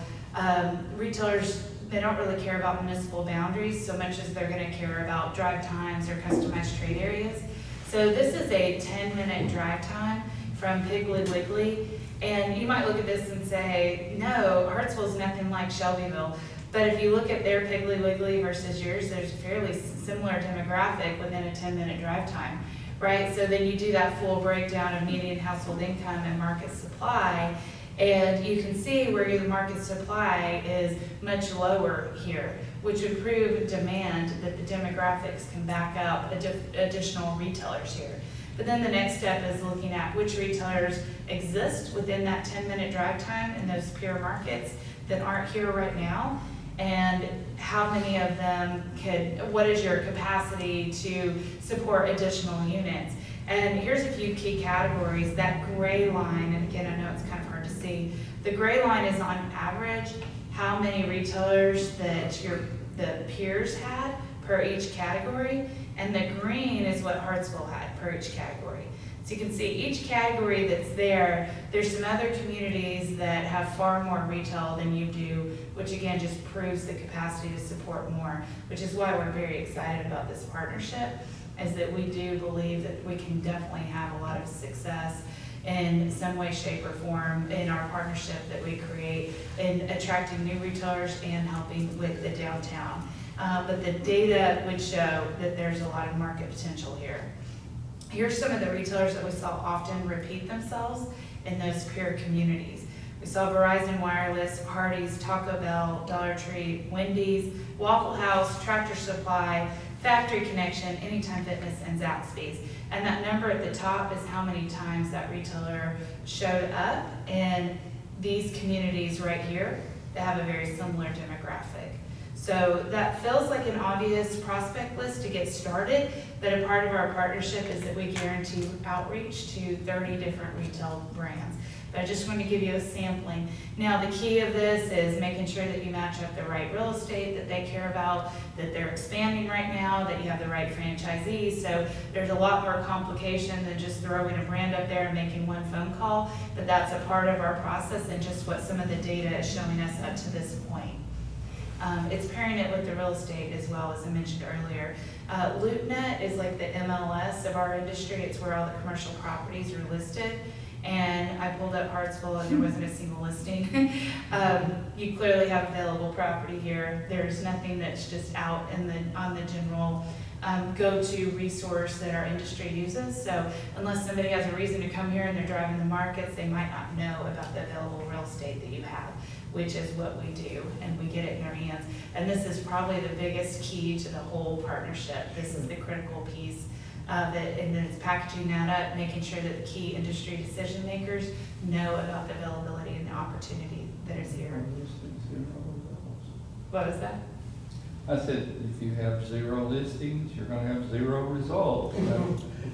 [SPEAKER 2] retailers they don't really care about municipal boundaries so much as they're gonna care about drive times or customized trade areas. So this is a 10-minute drive time from Piggly Wiggly. And you might look at this and say, no, Hartsville's nothing like Shelbyville. But if you look at their Piggly Wiggly versus yours, there's a fairly similar demographic within a 10-minute drive time, right? So then you do that full breakdown of median household income and market supply, and you can see where the market supply is much lower here, which would prove demand that the demographics can back up additional retailers here. But then the next step is looking at which retailers exist within that 10-minute drive time in those peer markets that aren't here right now, and how many of them what is your capacity to support additional units. And here's a few key categories. That gray line, and again, I know it's kind of hard to see, the gray line is on average how many retailers that the peers had per each category, and the green is what Hartsville had per each category. So you can see each category that's there, there's some other communities that have far more retail than you do, which again just proves the capacity to support more, which is why we're very excited about this partnership, is that we do believe that we can definitely have a lot of success in some way, shape, or form in our partnership that we create in attracting new retailers and helping with the downtown. But the data would show that there's a lot of market potential here. Here's some of the retailers that we saw often repeat themselves in those peer communities. We saw Verizon Wireless, Hardee's, Taco Bell, Dollar Tree, Wendy's, Waffle House, Tractor Supply, Factory Connection, Anytime Fitness, and Zaxby's. And that number at the top is how many times that retailer showed up in these communities right here that have a very similar demographic. So that feels like an obvious prospect list to get started, but a part of our partnership is that we guarantee outreach to 30 different retail brands. But I just want to give you a sampling. Now the key of this is making sure that you match up the right real estate that they care about, that they're expanding right now, that you have the right franchisees. So there's a lot more complication than just throwing a brand up there and making one phone call, but that's a part of our process and just what some of the data is showing us up to this point. It's pairing it with the real estate as well, as I mentioned earlier. LoopNet is like the MLS of our industry. It's where all the commercial properties are listed. And I pulled up Hartsville and there wasn't a single listing. You clearly have available property here. There's nothing that's just out on the general go-to resource that our industry uses. So unless somebody has a reason to come here and they're driving the markets, they might not know about the available real estate that you have, which is what we do, and we get it in our hands. And this is probably the biggest key to the whole partnership. This is the critical piece of it, and then it's packaging that up, making sure that the key industry decision makers know about the availability and the opportunity that is here. What was that?
[SPEAKER 9] I said, if you have 0 listings, you're gonna have 0 results.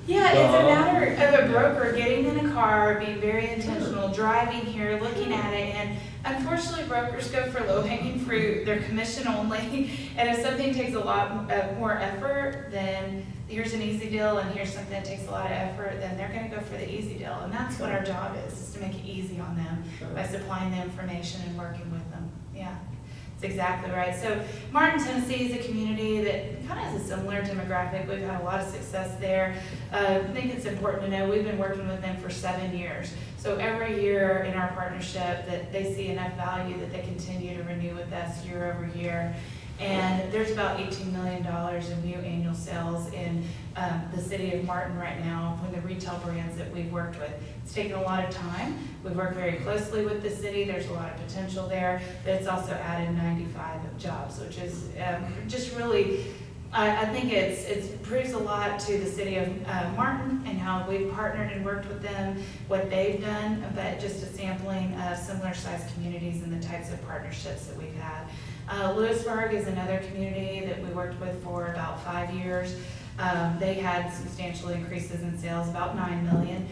[SPEAKER 2] Yeah, it's a matter of a broker getting in a car, being very intentional, driving here, looking at it, and unfortunately brokers go for low-hanging fruit. They're commission only, and if something takes a lot more effort, then here's an easy deal, and here's something that takes a lot of effort, then they're gonna go for the easy deal. And that's what our job is to make it easy on them by supplying the information and working with them. Yeah. That's exactly right. So Martin, Tennessee is a community that kind of has a similar demographic. We've had a lot of success there. I think it's important to know we've been working with them for 7 years. So every year in our partnership that they see enough value that they continue to renew with us year over year. And there's about $18 million in new annual sales in the city of Martin right now from the retail brands that we've worked with. It's taken a lot of time. We've worked very closely with the city. There's a lot of potential there, but it's also added 95 jobs, which is just really, I think it proves a lot to the city of Martin and how we've partnered and worked with them, what they've done, but just a sampling of similar sized communities and the types of partnerships that we've had. Lewisburg is another community that we worked with for about 5 years. They had substantial increases in sales, about $9 million.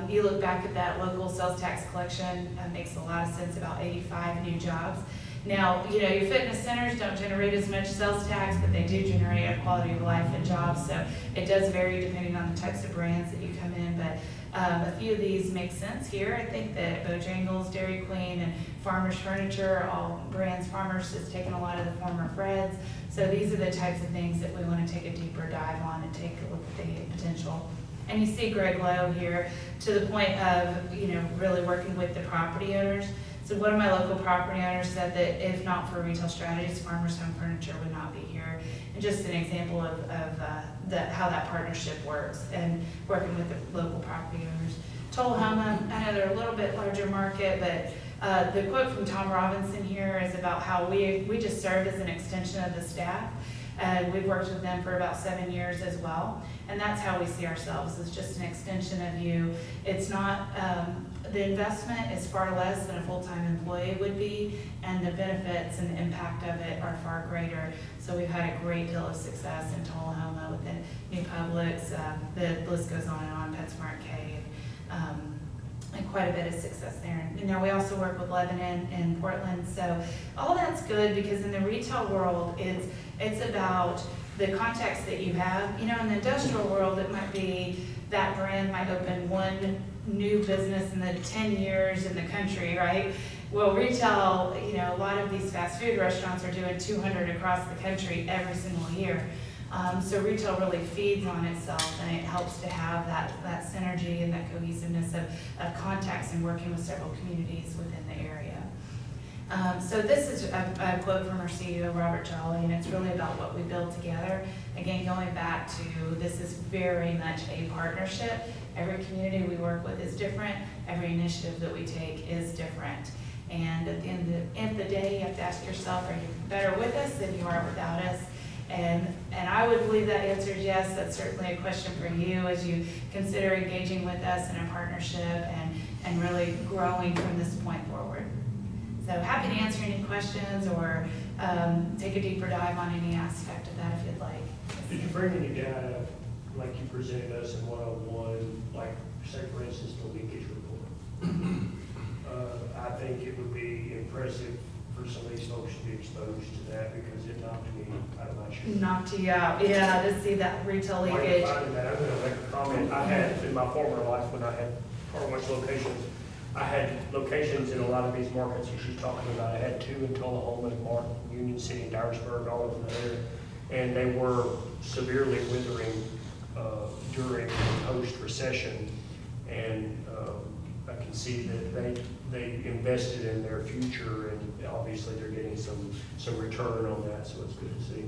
[SPEAKER 2] You look back at that local sales tax collection, makes a lot of sense, about 85 new jobs. Now, you know, your fitness centers don't generate as much sales tax, but they do generate a quality of life and jobs, so it does vary depending on the types of brands that you come in, but A few of these make sense here. I think that Bojangles, Dairy Queen, and Farmers Furniture, all brands. Farmers has taken a lot of the former Freds. So these are the types of things that we want to take a deeper dive on and take a look at the potential. And you see Greg Lowe here to the point of, really working with the property owners. So one of my local property owners said that if not for retail strategies, Farmers Home Furniture would not be here. And just an example of how that partnership works and working with the local property owners. Tullahoma, I know they're a little bit larger market, but the quote from Tom Robinson here is about how we just served as an extension of the staff. We've worked with them for about 7 years as well. And that's how we see ourselves, as just an extension of you. It's not, the investment is far less than a full-time employee would be, and the benefits and the impact of it are far greater. So we've had a great deal of success in Tullahoma with the new Publix, the list goes on and on, PetSmart K, and quite a bit of success there. And now we also work with Lebanon and Portland, so all that's good, because in the retail world, it's about the context that you have. In the industrial world, it might be that brand might open one new business in the 10 years in the country, right? Well, retail, a lot of these fast food restaurants are doing 200 across the country every single year. So retail really feeds on itself, and it helps to have that synergy and that cohesiveness of contacts and working with several communities within the area. So this is a quote from our CEO, Robert Jolly, and it's really about what we build together. Again, going back to, this is very much a partnership. Every community we work with is different. Every initiative that we take is different. And at the end of the day, you have to ask yourself, are you better with us than you are without us? And I would believe that answer is yes. That's certainly a question for you as you consider engaging with us in a partnership and really growing from this point forward. So happy to answer any questions or take a deeper dive on any aspect of that if you'd like.
[SPEAKER 11] Did you bring any data like you presented us in 101, like say for instance the leakage report? I think it would be impressive for some of these folks to be exposed to that, because it knocked me out of my shoes.
[SPEAKER 2] Knocked you out, yeah, to see that retail leakage.
[SPEAKER 11] I'm going to make a comment. I had, in my former life, when I had car wash locations, I had locations in a lot of these markets that she's talking about. I had 2 in Tullahoma, Martin, Union City, Dyersburg, all of them there. And they were severely withering during post-recession. And I can see that they invested in their future, and obviously they're getting some return on that, so it's good to see.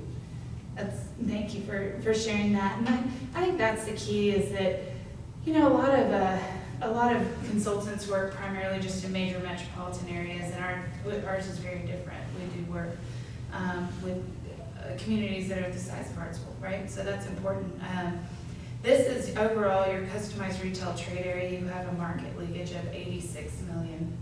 [SPEAKER 2] Thank you for sharing that. And I think that's the key, is that, a lot of consultants work primarily just in major metropolitan areas, and ours is very different. We do work with communities that are the size of Hartsville, right? So that's important. This is overall your customized retail trade area. You have a market leakage of $86 million.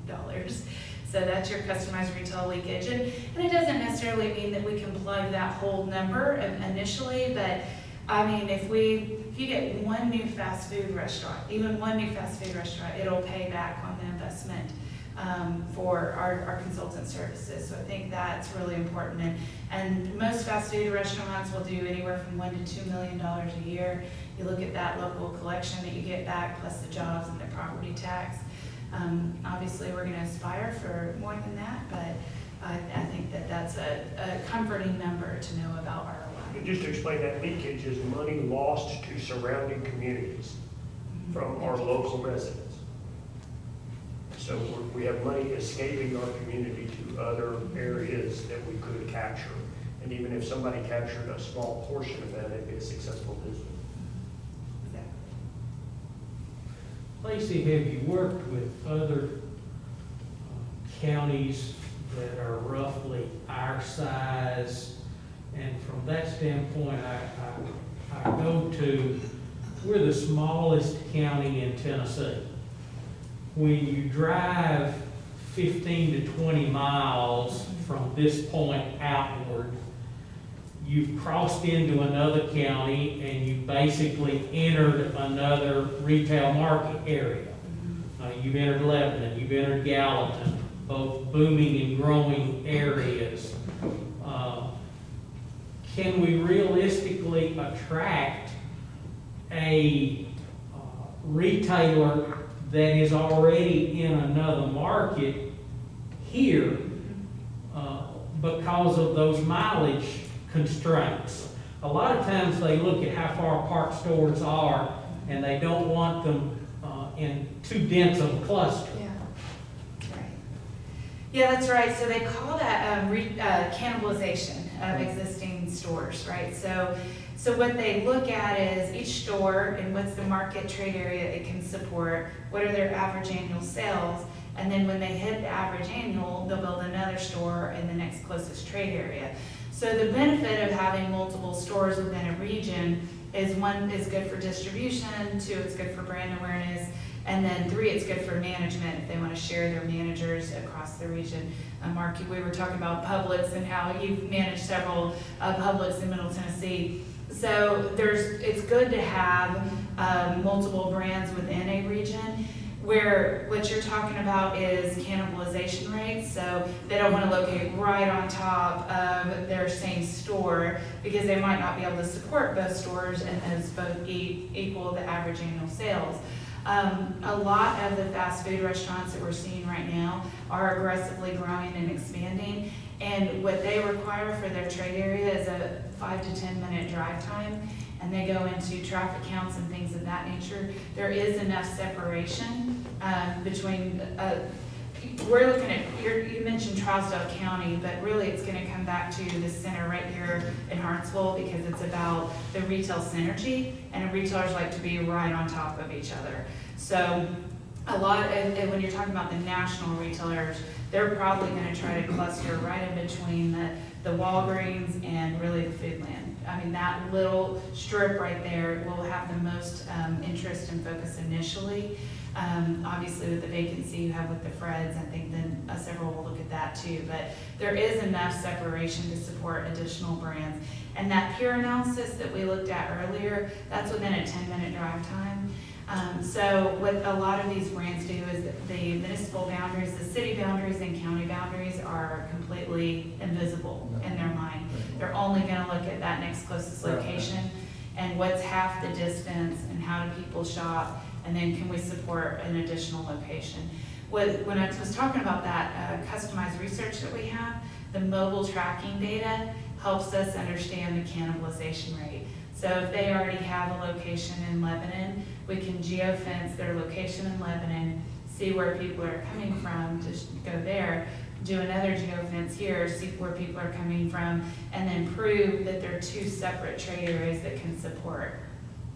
[SPEAKER 2] So that's your customized retail leakage. And it doesn't necessarily mean that we can plug that whole number initially, but I mean, if you get one new fast food restaurant, even one new fast food restaurant, it'll pay back on the investment for our consultant services. So I think that's really important. And most fast food restaurants will do anywhere from $1 to $2 million a year. You look at that local collection that you get back, plus the jobs and the property tax. Obviously, we're going to aspire for more than that, but I think that's a comforting number to know about ROI.
[SPEAKER 11] Just to explain, that leakage is money lost to surrounding communities from our local residents. So we have money escaping our community to other areas that we could capture. And even if somebody captured a small portion of that, it'd be a successful business.
[SPEAKER 1] Lacey, have you worked with other counties that are roughly our size? And from that standpoint, I go to, we're the smallest county in Tennessee. When you drive 15 to 20 miles from this point outward, you've crossed into another county and you basically entered another retail market area. You've entered Lebanon, you've entered Gallatin, both booming and growing areas. Can we realistically attract a retailer that is already in another market here because of those mileage constraints. A lot of times they look at how far apart stores are and they don't want them in too dense of a cluster.
[SPEAKER 2] Yeah, right. Yeah, that's right. So they call that cannibalization of existing stores, right? So what they look at is each store and what's the market trade area it can support, what are their average annual sales, and then when they hit the average annual, they'll build another store in the next closest trade area. So the benefit of having multiple stores within a region is, one, is good for distribution, two, it's good for brand awareness, and then three, it's good for management if they want to share their managers across the region. Mark, we were talking about Publix and how you've managed several Publix in Middle Tennessee. So it's good to have multiple brands within a region, where what you're talking about is cannibalization rates. So they don't want to locate right on top of their same store because they might not be able to support both stores and those both equal the average annual sales. A lot of the fast food restaurants that we're seeing right now are aggressively growing and expanding, and what they require for their trade area is a 5 to 10 minute drive time, and they go into traffic counts and things of that nature. There is enough separation between, we're looking at, you mentioned Trousdale County, but really it's going to come back to the center right here in Hartsville because it's about the retail synergy, and retailers like to be right on top of each other. So a lot of, when you're talking about the national retailers, they're probably going to try to cluster right in between the Walgreens and really the Foodland. I mean, that little strip right there will have the most interest and focus initially. Obviously with the vacancy you have with the Freds, I think then several will look at that too, but there is enough separation to support additional brands. And that peer analysis that we looked at earlier, that's within a 10-minute drive time. So what a lot of these brands do is that the municipal boundaries, the city boundaries and county boundaries are completely invisible in their mind. They're only going to look at that next closest location and what's half the distance and how do people shop, and then can we support an additional location. When I was talking about that customized research that we have, the mobile tracking data helps us understand the cannibalization rate. So if they already have a location in Lebanon, we can geofence their location in Lebanon, see where people are coming from, just go there, do another geofence here, see where people are coming from, and then prove that there are two separate trade areas that can support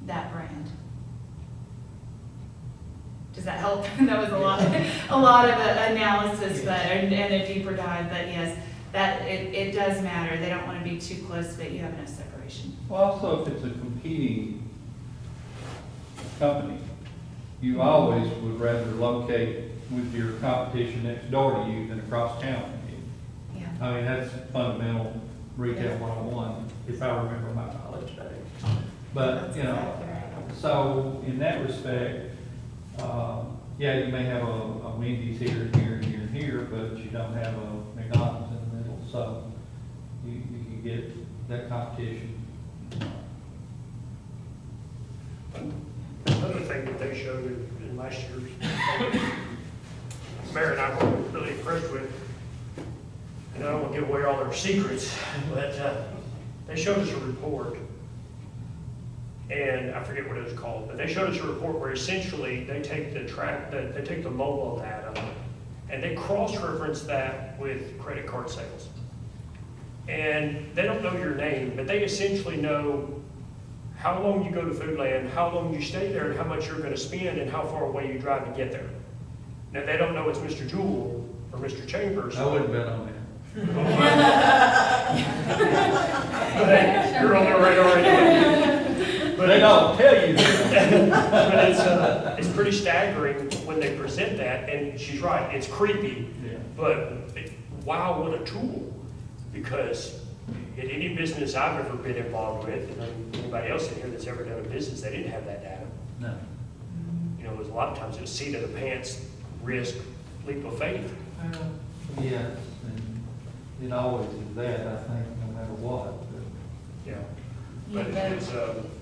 [SPEAKER 2] that brand. Does that help? That was a lot of analysis, but and a deeper dive. But yes, that it does matter. They don't want to be too close, but you have enough separation.
[SPEAKER 9] Well, also if it's a competing company, you always would rather locate with your competition next door to you than across town from you.
[SPEAKER 2] Yeah.
[SPEAKER 9] I mean, that's fundamental retail 101, if I remember my college days. But, you know, so in that respect, yeah, you may have a Wendy's here and here and here and here, but you don't have a McDonald's in the middle, so you can get that competition.
[SPEAKER 11] Another thing that they showed in last year's, Mayor and I were really impressed with, and I don't want to give away all their secrets, but they showed us a report, and I forget what it was called, but they showed us a report where essentially they take the mobile data and they cross-reference that with credit card sales. And they don't know your name, but they essentially know how long you go to Foodland, how long you stay there, and how much you're going to spend, and how far away you drive to get there. Now, they don't know it's Mr. Jewell or Mr. Chambers.
[SPEAKER 9] I wouldn't bet on that.
[SPEAKER 11] But hey, you're on their radar anyway.
[SPEAKER 9] But they don't tell you that.
[SPEAKER 11] But it's pretty staggering when they present that, and she's right, it's creepy,
[SPEAKER 9] Yeah.
[SPEAKER 11] but wow, what a tool. Because in any business I've ever been involved with, and anybody else in here that's ever done a business, they didn't have that data.
[SPEAKER 9] No.
[SPEAKER 11] You know, there's a lot of times it was seat of the pants, risk, leap of faith.
[SPEAKER 9] Yes, and it always is that, I think, no matter what. But,
[SPEAKER 11] Yeah. but it's
[SPEAKER 2] You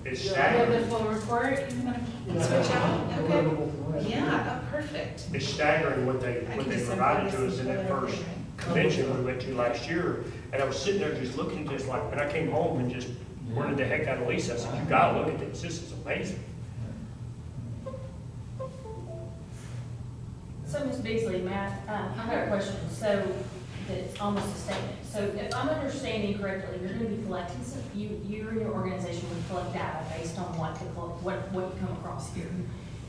[SPEAKER 2] have
[SPEAKER 11] staggering.
[SPEAKER 2] the full report, you want to switch out? Okay. Yeah, oh, perfect.
[SPEAKER 11] It's staggering what they
[SPEAKER 2] I can just
[SPEAKER 11] provided to
[SPEAKER 2] send
[SPEAKER 11] us in
[SPEAKER 2] this
[SPEAKER 11] that
[SPEAKER 2] to
[SPEAKER 11] first
[SPEAKER 2] everything.
[SPEAKER 11] convention we went to last year. And I was sitting there just looking just like, and I came home and just wanted the heck out of Lisa. I said, you gotta look at this, this is amazing.
[SPEAKER 10] So, Ms. Beasley, Matt, I've got a question, so, that's almost a statement. So if I'm understanding correctly, you're gonna be collecting some, you and your organization will collect data based on what you come across here.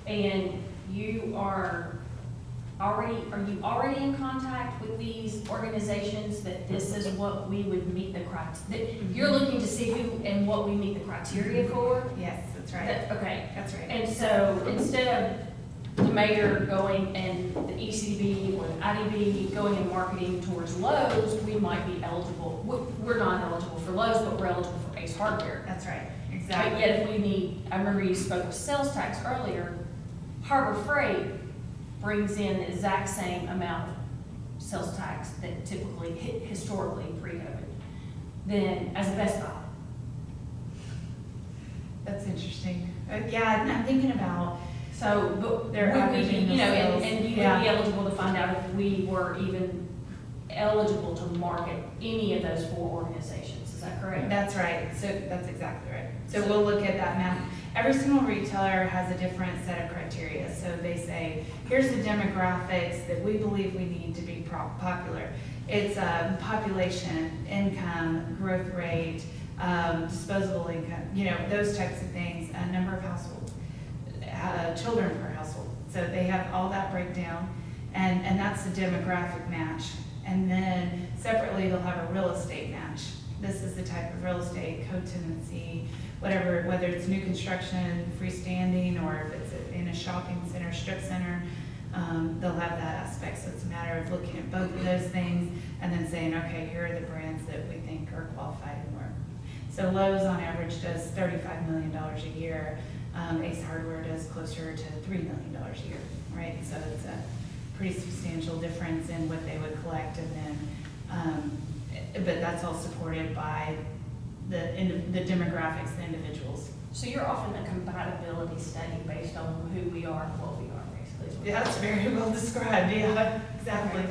[SPEAKER 10] And you are you already in contact with these organizations that this is what we would meet the criteria? You're looking to see who and what we meet the criteria for?
[SPEAKER 2] Yes, that's right.
[SPEAKER 10] Okay.
[SPEAKER 2] That's right.
[SPEAKER 10] And so instead of the mayor going and the ECB or the IDB going and marketing towards Lowe's, we might be eligible, we're not eligible for Lowe's, but we're eligible for Ace Hardware.
[SPEAKER 2] That's right,
[SPEAKER 10] But
[SPEAKER 2] exactly.
[SPEAKER 10] yet if we need, I remember you spoke of sales tax earlier, Harbor Freight brings in the exact same amount of sales tax that typically hit historically pre-COVID, then as a Best Buy.
[SPEAKER 2] That's interesting. Yeah, I'm thinking about,
[SPEAKER 10] So, but
[SPEAKER 2] They're
[SPEAKER 10] would we,
[SPEAKER 2] averaging
[SPEAKER 10] you know,
[SPEAKER 2] the sales.
[SPEAKER 10] and you would
[SPEAKER 2] Yeah.
[SPEAKER 10] be eligible to find out if we were even eligible to market any of those 4 organizations, is that correct?
[SPEAKER 2] that's right, so that's exactly right. So we'll look at that map. Every single retailer has a different set of criteria. So they say, here's the demographics that we believe we need to be popular. It's population, income, growth rate, disposable income, you know, those types of things, a number of households, children per household. So they have all that breakdown, and that's the demographic match. And then separately, they'll have a real estate match. This is the type of real estate, co-tenancy, whatever, whether it's new construction, freestanding, or if it's in a shopping center, strip center, they'll have that aspect. So it's a matter of looking at both of those things and then saying, okay, here are the brands that we think are qualified and more. So Lowe's on average does $35 million a year. Ace Hardware does closer to $3 million a year, right? So it's a pretty substantial difference in what they would collect, and then, but that's all supported by the demographics, the individuals.
[SPEAKER 10] So you're offering a compatibility study based on who we are and what we are, basically. is what
[SPEAKER 2] Yeah, that's very well described, yeah, exactly.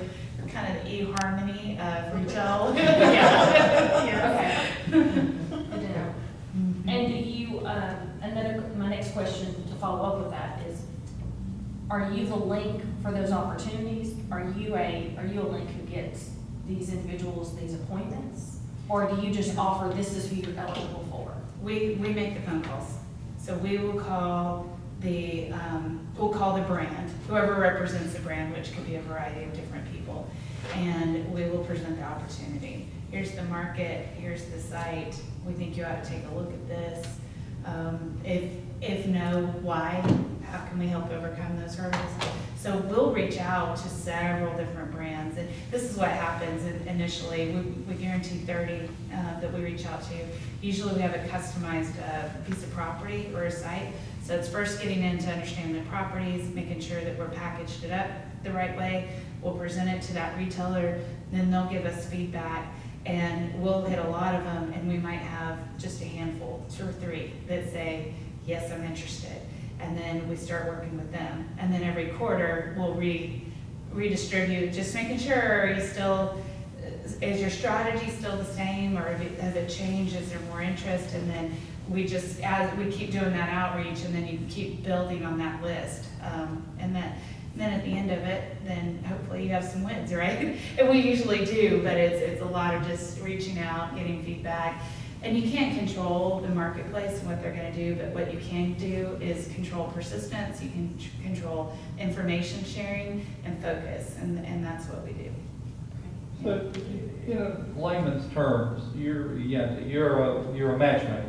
[SPEAKER 2] Kind of the eHarmony of retail.
[SPEAKER 10] Yeah. Okay. Good to know. And do you, and then my next question to follow up with that is, are you the link for those opportunities? Are you a link who gets these individuals these appointments? Or do you just offer, this is who you're eligible for?
[SPEAKER 2] We make the phone calls. So we will call we'll call the brand, whoever represents the brand, which could be a variety of different people. And we will present the opportunity. Here's the market, here's the site. We think you ought to take a look at this. If no, why? How can we help overcome those hurdles? So we'll reach out to several different brands, and this is what happens initially. We guarantee 30 that we reach out to. Usually we have a customized piece of property or a site. So it's first getting in to understand the properties, making sure that we're packaged it up the right way. We'll present it to that retailer, then they'll give us feedback, and we'll hit a lot of them, and we might have just a handful, 2 or 3, that say, yes, I'm interested. And then we start working with them. And then every quarter, we'll redistribute, just making sure, is your strategy still the same, or has it changed, is there more interest? And then as we keep doing that outreach, and then you keep building on that list. And then at the end of it, then hopefully you have some wins, right? And we usually do, but it's a lot of just reaching out, getting feedback. And you can't control the marketplace and what they're going to do, but what you can do is control persistence. You can control information sharing and focus, and that's what we do.
[SPEAKER 9] So, in layman's terms, you're a matchmaker.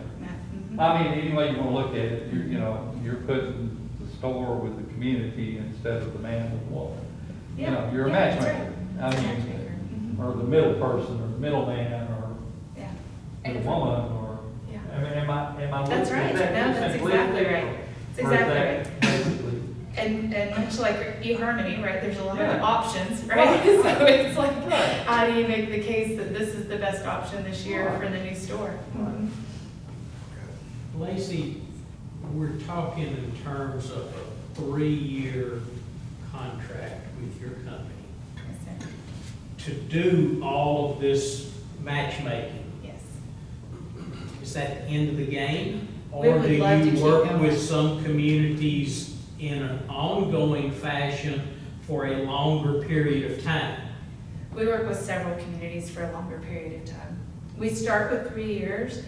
[SPEAKER 2] Mhm.
[SPEAKER 9] I mean, any way you want to look at it, you're putting the store with the community instead of the man with the woman. You're a
[SPEAKER 2] Yeah, that's
[SPEAKER 9] matchmaker.
[SPEAKER 2] right.
[SPEAKER 9] I mean,
[SPEAKER 2] Matchmaker. Mhm.
[SPEAKER 9] or the middle person, or the middleman, or
[SPEAKER 2] Yeah.
[SPEAKER 9] the woman, or,
[SPEAKER 2] Yeah.
[SPEAKER 9] I mean, am I?
[SPEAKER 2] That's
[SPEAKER 9] looking
[SPEAKER 2] right.
[SPEAKER 9] at that
[SPEAKER 2] No, that's
[SPEAKER 9] simplistic,
[SPEAKER 2] exactly right.
[SPEAKER 9] or
[SPEAKER 2] It's
[SPEAKER 9] is
[SPEAKER 2] exactly
[SPEAKER 9] that
[SPEAKER 2] right.
[SPEAKER 9] basically?
[SPEAKER 2] And much like eHarmony, right, there's a lot
[SPEAKER 9] Yeah.
[SPEAKER 2] of options, right?
[SPEAKER 9] Right.
[SPEAKER 2] So it's like,
[SPEAKER 9] Right.
[SPEAKER 2] how do you make the case that this is the best option this year
[SPEAKER 9] Right.
[SPEAKER 2] for the new store? Mhm.
[SPEAKER 1] Lacey, we're talking in terms of a 3-year contract with your company
[SPEAKER 2] Yes, sir.
[SPEAKER 1] to do all of this matchmaking.
[SPEAKER 2] Yes.
[SPEAKER 1] Is that the end of the game?
[SPEAKER 2] We
[SPEAKER 1] Or
[SPEAKER 2] would
[SPEAKER 1] do
[SPEAKER 2] love to
[SPEAKER 1] you
[SPEAKER 2] keep
[SPEAKER 1] work
[SPEAKER 2] going.
[SPEAKER 1] with some communities in an ongoing fashion for a longer period of time?
[SPEAKER 2] We work with several communities for a longer period of time. We start with 3 years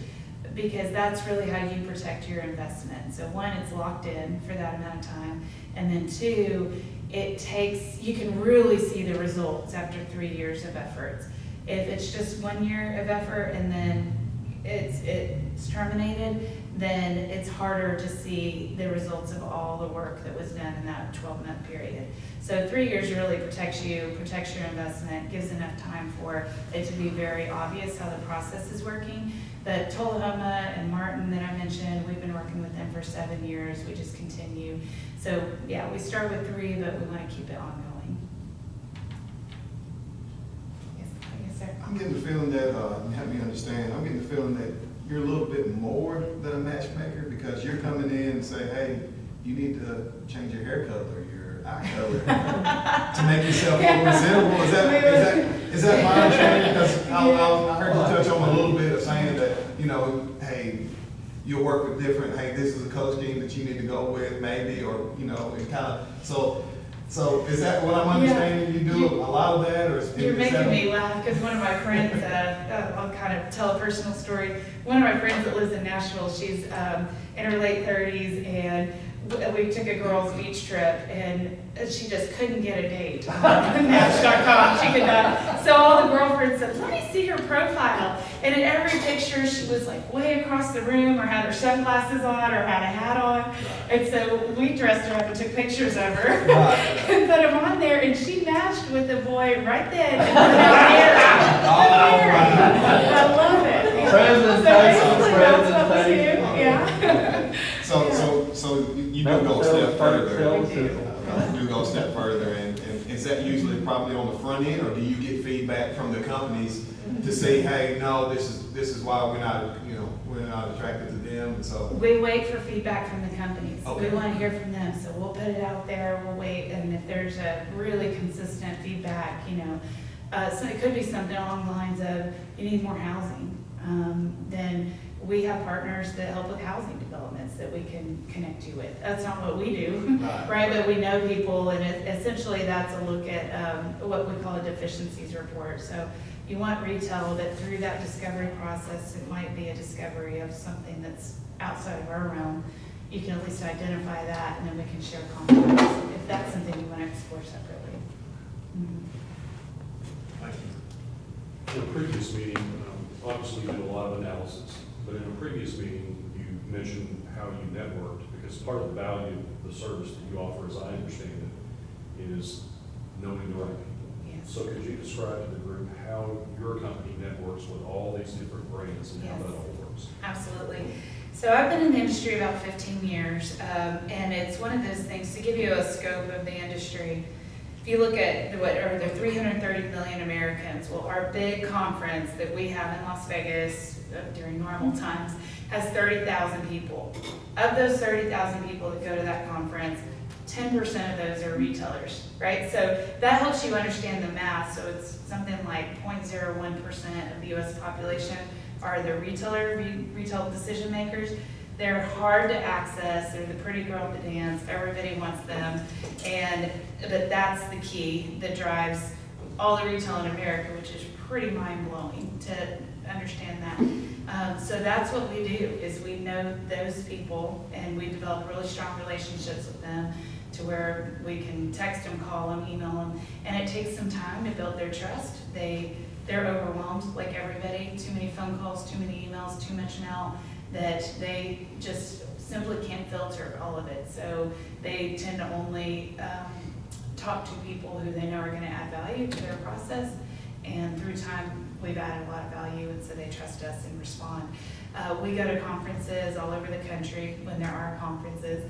[SPEAKER 2] because that's really how you protect your investment. So one, it's locked in for that amount of time. And then two, you can really see the results after 3 years of efforts. If it's just 1 year of effort and then it's terminated, then it's harder to see the results of all the work that was done in that 12-month period. So 3 years really protects you, protects your investment, gives enough time for it to be very obvious how the process is working. But Tullahoma and Martin that I mentioned, we've been working with them for 7 years. We just continue. So yeah, we start with 3, but we want to keep it ongoing. Yes, sir.
[SPEAKER 12] I'm getting the feeling that, help me understand, I'm getting the feeling that you're a little bit more than a matchmaker because you're coming in and say, hey, you need to change your hair color, your eye color to make yourself more presentable. Is that my understanding? Because I heard you touch on a little bit of saying that, hey, you'll work with different, hey, this is a color scheme that you need to go with maybe, or, it kind of, so is that what I'm understanding? You do a lot of that, or
[SPEAKER 2] You're making me laugh because one of my friends, I'll kind of tell a personal story. One of my friends that lives in Nashville, she's in her late 30s, and we took a girls' beach trip, and she just couldn't get a date on Match.com. She could not. So all the girlfriends said, let me see her profile. And in every picture, she was like way across the room, or had her sunglasses on, or had a hat on. And so we dressed her up and took pictures of her and put them on there. And she matched with the boy right then. And I love it.
[SPEAKER 9] Presentation.
[SPEAKER 2] Yeah.
[SPEAKER 12] So you do go a step further. You do go a step further, and is that usually probably on the front end, or do you get feedback from the companies to say, hey, no, this is why we're not attracted to them, and so
[SPEAKER 2] We wait for feedback from the companies.
[SPEAKER 12] Okay.
[SPEAKER 2] We want to hear from them, so we'll put it out there, we'll wait, and if there's a really consistent feedback, so it could be something along the lines of, you need more housing, then we have partners that help with housing developments that we can connect you with. That's not what we do, right? But we know people, and essentially that's a look at what we call a deficiencies report. So you want retail, but through that discovery process, it might be a discovery of something that's outside of our realm. You can at least identify that, and then we can share confidence if that's something you want to explore separately.
[SPEAKER 12] thank you.
[SPEAKER 3] In a previous meeting, obviously you did a lot of analysis, but in a previous meeting, you mentioned how you networked, because part of the value of the service that you offer, as I understand it, is knowing the right people.
[SPEAKER 2] Yes.
[SPEAKER 3] So could you describe to the group how your company networks with all these different brands and how
[SPEAKER 2] Yes.
[SPEAKER 3] that all works?
[SPEAKER 2] Absolutely. So I've been in the industry about 15 years, and it's one of those things, to give you a scope of the industry, if you look at what are there 330 million Americans, well, our big conference that we have in Las Vegas during normal times has 30,000 people. Of those 30,000 people that go to that conference, 10% of those are retailers, right? So that helps you understand the math. So it's something like 0.01% of the US population are the retail decision makers. They're hard to access. They're the pretty girl at the dance. Everybody wants them. But that's the key that drives all the retail in America, which is pretty mind-blowing to understand that. So that's what we do, is we know those people, and we develop really strong relationships with them to where we can text them, call them, email them, and it takes some time to build their trust. They're overwhelmed, like everybody. Too many phone calls, too many emails, too much mail, that they just simply can't filter all of it. So they tend to only talk to people who they know are going to add value to their process. And through time, we've added a lot of value, and so they trust us and respond. We go to conferences all over the country when there are conferences.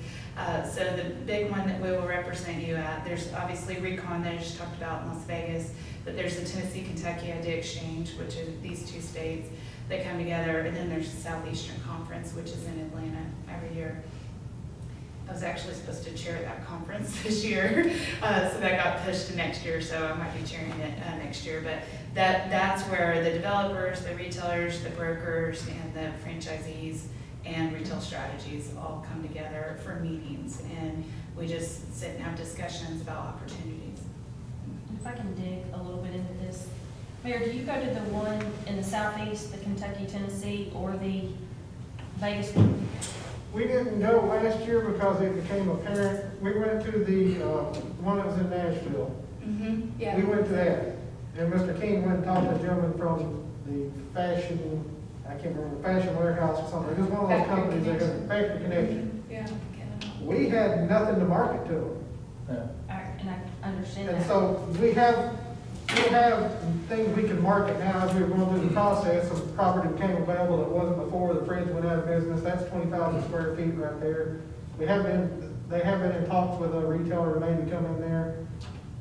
[SPEAKER 2] So the big one that we will represent you at, there's obviously Recon that I just talked about in Las Vegas, but there's the Tennessee-Kentucky Idea Exchange, which are these two states that come together, and then there's the Southeastern Conference, which is in Atlanta every year. I was actually supposed to chair that conference this year, so that got pushed to next year, so I might be chairing it next year. But that's where the developers, the retailers, the brokers, and the franchisees and retail strategies all come together for meetings, and we just sit and have discussions about opportunities.
[SPEAKER 10] If I can dig a little bit into this, Mayor, do you go to the one in the southeast, the Kentucky, Tennessee, or the Vegas one?
[SPEAKER 7] We didn't go last year because it became apparent. We went to the one that was in Nashville.
[SPEAKER 2] Yeah.
[SPEAKER 7] We went to that. And Mr. King went and talked to a gentleman from the fashion, I can't remember, Fashion Warehouse or something. It was one of those companies that has Factory Connection.
[SPEAKER 2] Yeah.
[SPEAKER 7] We had nothing to market to them.
[SPEAKER 10] And I understand
[SPEAKER 7] And
[SPEAKER 10] that.
[SPEAKER 7] so we have things we can market now as we were going through the process. Some property became available that wasn't before. The Fridge went out of business. That's 20,000 square feet right there. They have been in talks with a retailer to maybe come in there,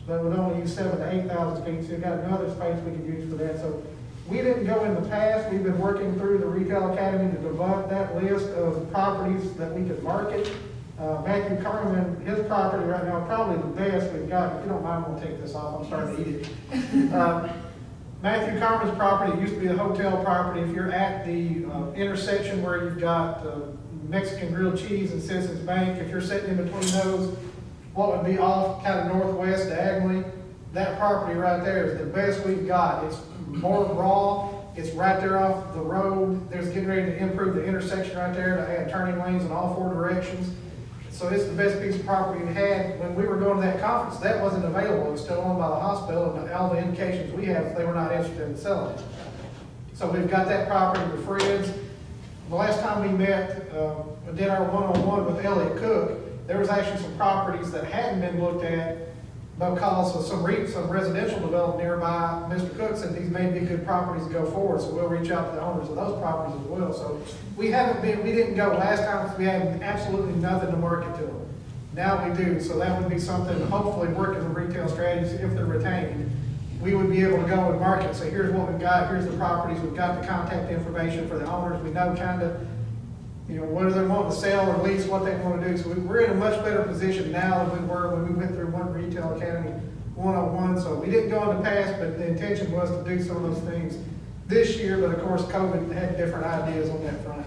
[SPEAKER 7] but would only use 7,000 to 8,000 feet. So you've got another space we could use for that. So we didn't go in the past. We've been working through the Retail Academy to develop that list of properties that we could market. Matthew Carmen, his property right now, probably the best we've got. If you don't mind, we'll take this off. I'm starting to eat it. Matthew Carmen's property used to be a hotel property. If you're at the intersection where you've got Mexican grilled cheese and Citizens Bank, if you're sitting in between those, what would be off kind of northwest diagonally, that property right there is the best we've got. It's more raw. It's right there off the road. There's getting ready to improve the intersection right there to add turning lanes in all 4 directions. So it's the best piece of property we had. When we were going to that conference, that wasn't available. It was still owned by the hospital, and all the indications we have, they were not interested in selling it. So we've got that property with Fridge. The last time we met, we did our one-on-one with Elliot Cook. There was actually some properties that hadn't been looked at because of some residential development nearby. Mr. Cook said these may be good properties to go forward, so we'll reach out to the owners of those properties as well. So we didn't go last time because we had absolutely nothing to market to them. Now we do, so that would be something, hopefully working with retail strategies, if they're retained, we would be able to go and market. So here's what we've got, here's the properties, we've got the contact information for the owners, we know kind of, whether they want to sell or lease, what they want to do. So we're in a much better position now than we were when we went through one Retail Academy 101. So we didn't go in the past, but the intention was to do some of those things this year. But of course, COVID had different ideas on that front.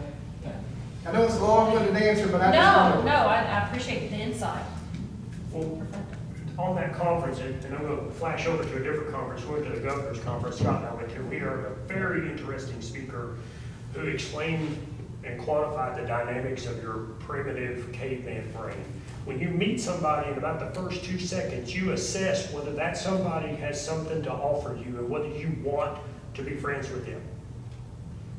[SPEAKER 7] I know it's a long-winded answer, but I just
[SPEAKER 10] I appreciate the insight.
[SPEAKER 11] Well, on that conference, and I'm going to flash over to a different conference, we went to the governor's conference, Scott and I went to. We heard a very interesting speaker who explained and quantified the dynamics of your primitive caveman brain. When you meet somebody, in about the first 2 seconds, you assess whether that somebody has something to offer you and whether you want to be friends with them.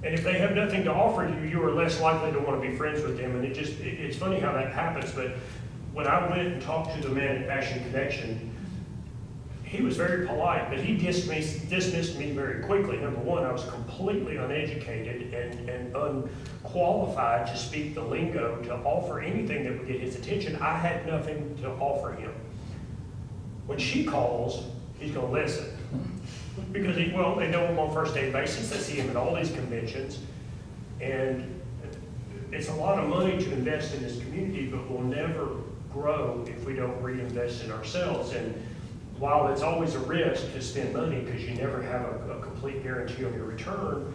[SPEAKER 11] And if they have nothing to offer you, you are less likely to want to be friends with them. And it's funny how that happens, but when I went and talked to the man at Fashion Connection, he was very polite, but he dismissed me very quickly. Number one, I was completely uneducated and unqualified to speak the lingo to offer anything that would get his attention. I had nothing to offer him. When she calls, he's going to listen. Because they know him on a first-day basis. They see him at all these conventions. And it's a lot of money to invest in this community, but we'll never grow if we don't reinvest in ourselves. And while it's always a risk to spend money because you never have a complete guarantee on your return,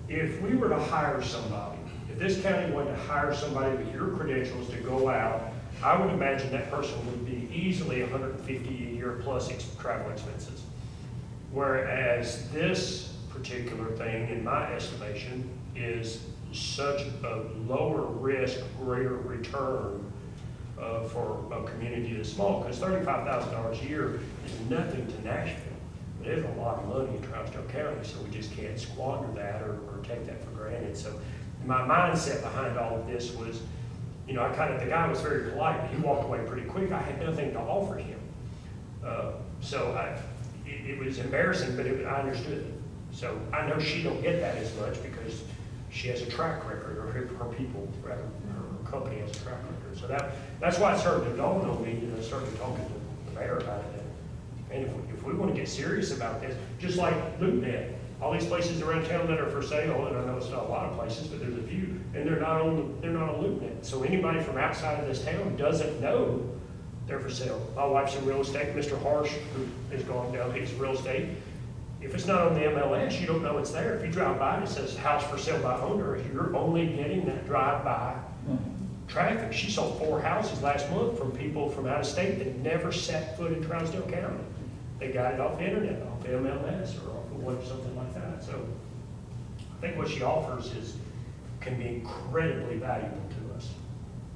[SPEAKER 11] if we were to hire somebody, if this county wanted to hire somebody with your credentials to go out, I would imagine that person would be easily $150 a year plus travel expenses. Whereas this particular thing, in my estimation, is such a lower risk, greater return for a community that's small, because $35,000 a year is nothing to Nashville. It is a lot of money in Trousdale County, so we just can't squander that or take that for granted. So my mindset behind all of this was, the guy was very polite, but he walked away pretty quick. I had nothing to offer him. It was embarrassing, but I understood it. So I know she don't get that as much because she has a track record, or her people, rather, her company has a track record. So that's why it started to dawn on me, and I started talking to the mayor about it. And if we want to get serious about this, just like LoopNet, all these places around town that are for sale, and I know it's not a lot of places, but there's a few, and they're not on LoopNet. So anybody from outside of this town doesn't know they're for sale. My wife's in real estate, Mr. Harsh, who is going down, he's real estate. If it's not on the MLS, you don't know it's there. If you drive by and it says house for sale by owner, you're only getting that drive-by traffic. She sold 4 houses last month from people from out of state that never set foot in Trousdale County. They got it off the internet, off the MLS or off of web, something like that. So I think what she offers can be incredibly valuable to us.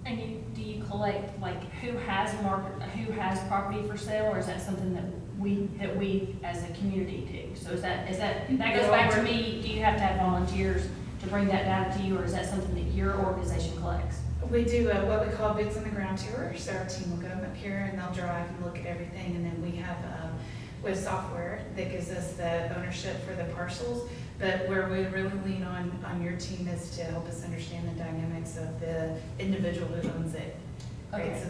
[SPEAKER 10] And do you collect, like, who has property for sale, or is that something that we as a community do? So that goes back to me, do you have to have volunteers to bring that data to you, or is that something that your organization collects?
[SPEAKER 2] We do what we call boots on the ground tour. So our team will go up here and they'll drive and look at everything, and then we have software that gives us the ownership for the parcels. But where we really lean on your team is to help us understand the dynamics of the individual who owns it. Right?
[SPEAKER 10] Okay.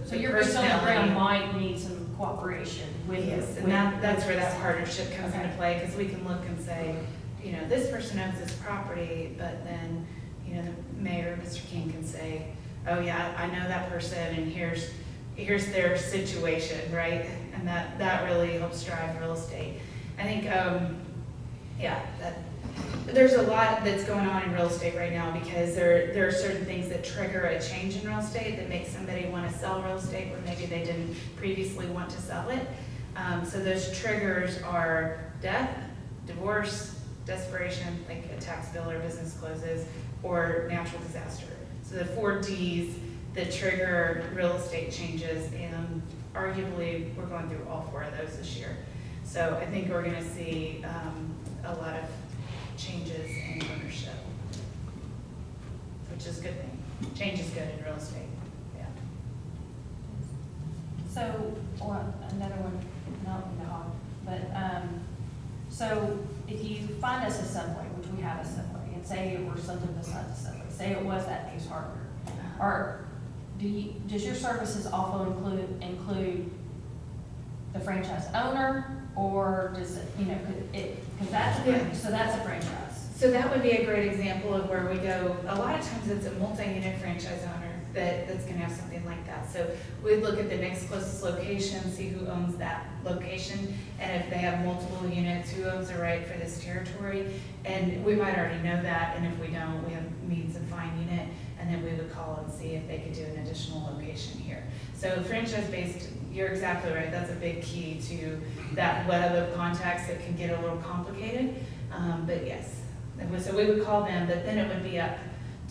[SPEAKER 2] So
[SPEAKER 10] So your boots on the ground might need some cooperation with.
[SPEAKER 2] Yes, and that's where that partnership comes into play, because we can look and say, you know, this person owns this property, but then, you know, the mayor, Mr. King, can say, oh yeah, I know that person, and here's their situation, right? And that really helps drive real estate. I think, there's a lot that's going on in real estate right now, because there are certain things that trigger a change in real estate that make somebody want to sell real estate where maybe they didn't previously want to sell it. So those triggers are death, divorce, desperation, like a tax bill or business closes, or natural disaster. So the 4 Ds that trigger real estate changes, and arguably we're going through all 4 of those this year. So I think we're going to see a lot of changes in ownership, which is a good thing. Change is good in real estate. Yeah.
[SPEAKER 10] So, another one, not in the hog, but, so if you find us a Subway, which we have a Subway, and say it were something besides a Subway, say it was that Ace Hardware, or does your services also include the franchise owner, or does it, because that's a franchise.
[SPEAKER 2] So that would be a great example of where we go. A lot of times it's a multi-unit franchise owner that's going to have something like that. So we look at the next closest location, see who owns that location, and if they have multiple units, who owns the right for this territory. And we might already know that, and if we don't, we have means of finding it, and then we would call and see if they could do an additional location here. So franchise-based, you're exactly right, that's a big key to that web of contacts that can get a little complicated, but yes. So we would call them, but then it would be up